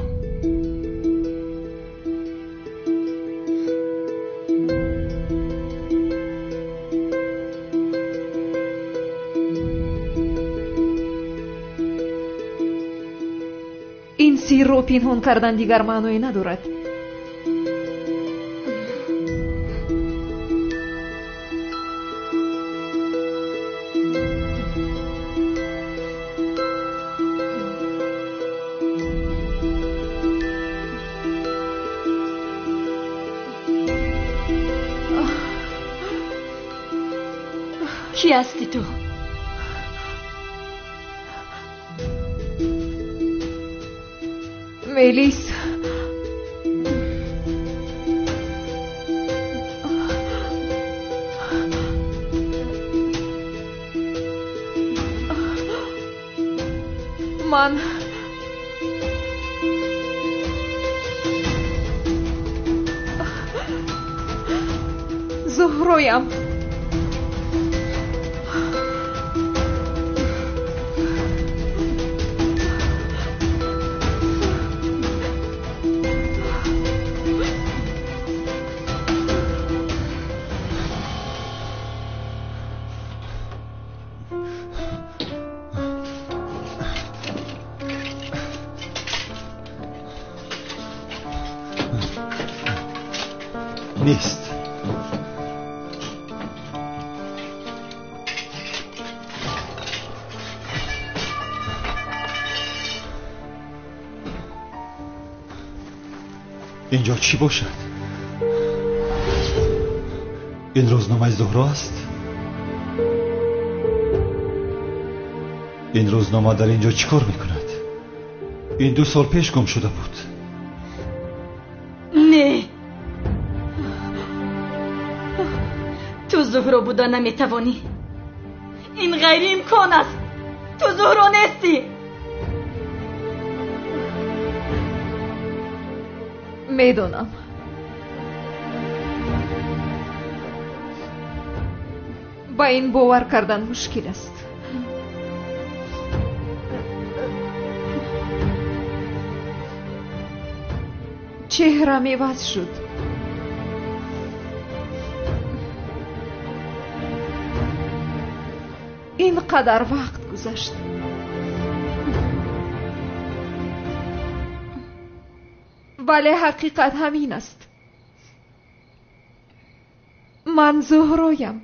Speaker 6: این سیر رو پنهان کردن دیگر معنی ندارد.
Speaker 1: کی هستی تو؟
Speaker 6: میلیس. من زهرایم.
Speaker 5: نیست. اینجا چی باشد؟ این روزنامه زهرا است؟ این روزنامه در اینجا چی کار میکند؟ این 2 سال پیش گم شده بود.
Speaker 1: نه، تو زهرا بودن نمیتوانی. این غیر امکان است. تو زهرا نیستی.
Speaker 6: میدونم. با این باور کردن مشکل است. چهرم عوض شد. اینقدر وقت گذشت. ولی حقیقت همین است. من زهرایم.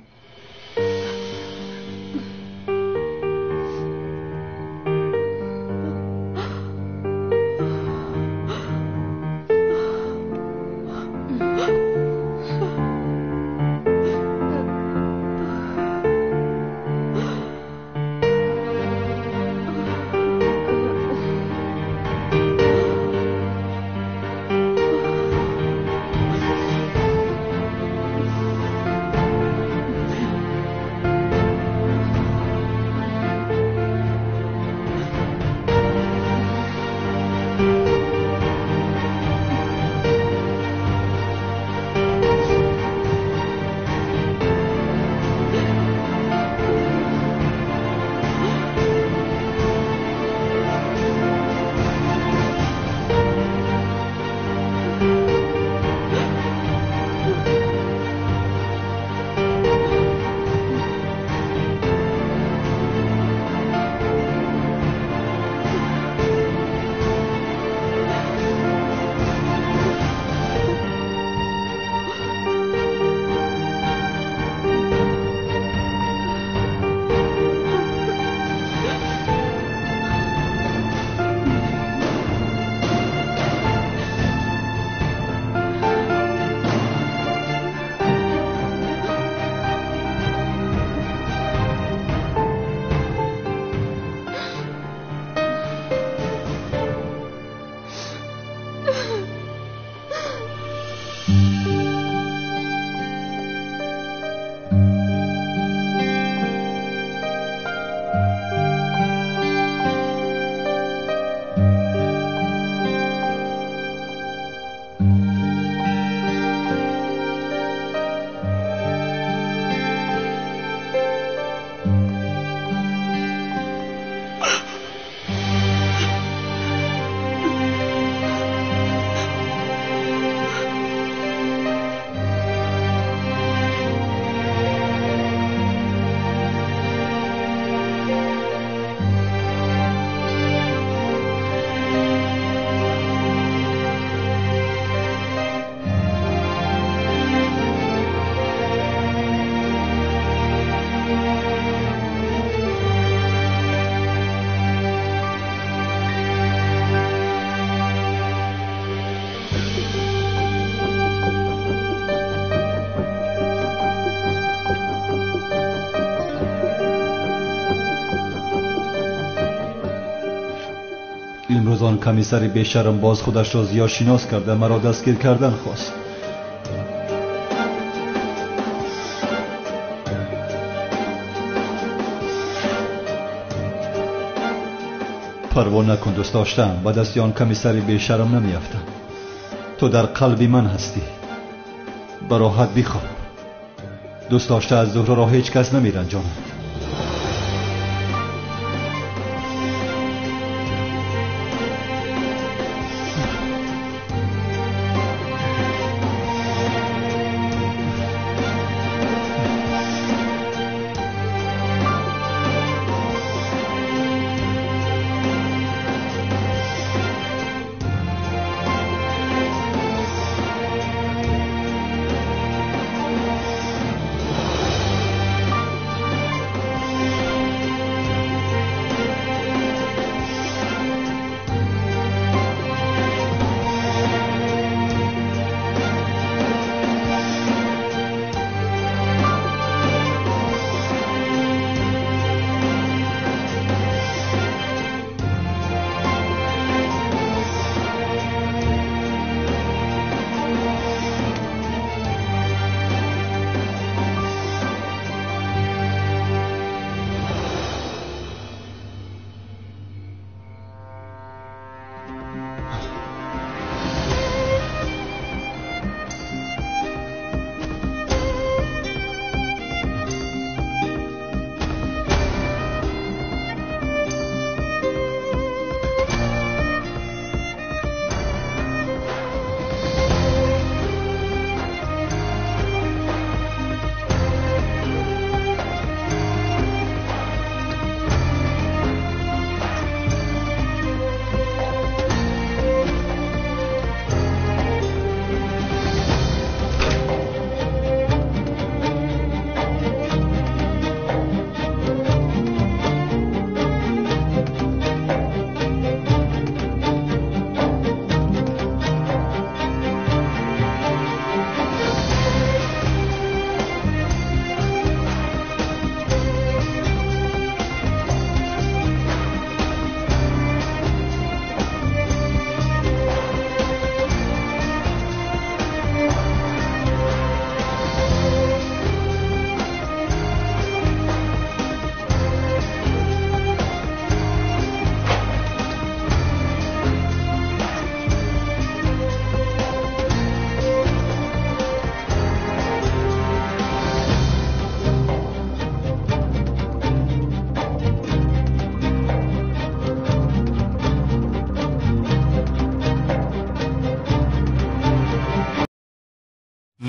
Speaker 5: آن کمیسر بیشرم باز خودش را زیادشناس کرده مرا دستگیر کردن خواست. پروا نکن دوست داشتم، به دست آن کمیسر بیشرم نمیافتم. تو در قلب من هستی، به راحت بخواب. دوست داشته از زهره را هیچ کس نمیرنجاند.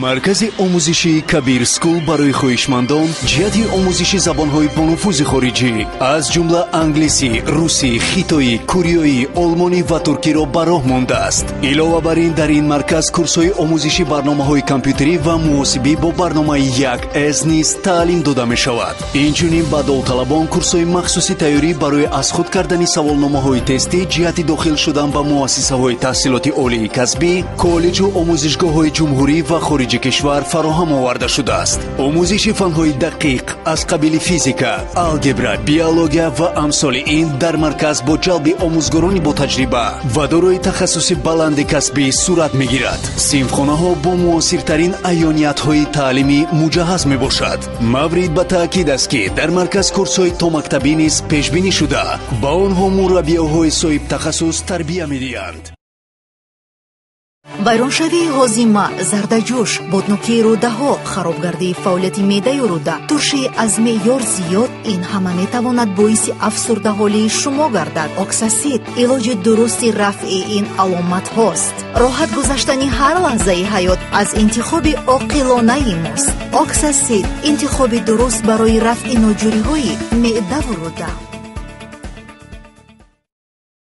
Speaker 19: маркази омӯзиши кабир скул барои хоҳишмандон ҷиҳати омӯзиши забонҳои бонуфузи хориҷӣ аз ҷумла англисӣ, русӣ, хитоӣ, кӯриёӣ, олмонӣ ва туркиро ба роҳ мондааст. илова бар ин дар ин марказ курсҳои омӯзиши барномаҳои компютерӣ ва муосибӣ бо барномаи 1С низ таълим дода мешавад. инчунин ба довталабон курсҳои махсуси тайёрӣ барои аз худ кардани саволномаҳои тестӣ ҷиҳати дохил шудан ба муассисаҳои таҳсилоти олии касбӣ, коллеҷу омӯзишгоҳҳои ҷумҳурӣ ва хориҷи кишвар фароҳам оварда шудааст. омӯзиши фанҳои дақиқ аз қабили физика, алгебра, биология ва амсоли ин дар марказ бо ҷалби омӯзгорони бо таҷриба ва дорои тахассуси баланди касбӣ сурат мегирад. синфхонаҳо бо муосиртарин айёниятҳои таълимӣ муҷаҳҳаз мебошад. маврид ба таъкид аст ки дар марказ курсҳои томактабӣ низ пешбинӣ шуда ба онҳо мураббиёҳои соҳиб тахассус тарбия медиҳанд.
Speaker 20: вайроншавии ҳозима, зардаҷӯш, боднокии рӯдаҳо, харобгардии фаъолияти меъдаю рӯда, туршии аз меъёр зиёд, ин ҳама метавонад боиси афсурдаҳолии шумо гардад. оксасид илоҷи дурусти рафъи ин аломатҳост. роҳат гузаштани ҳар лаҳзаи ҳаёт аз интихоби оқилонаи мост. оксасид интихоби дуруст барои рафъи ноҷуриҳои меъдаву рӯда.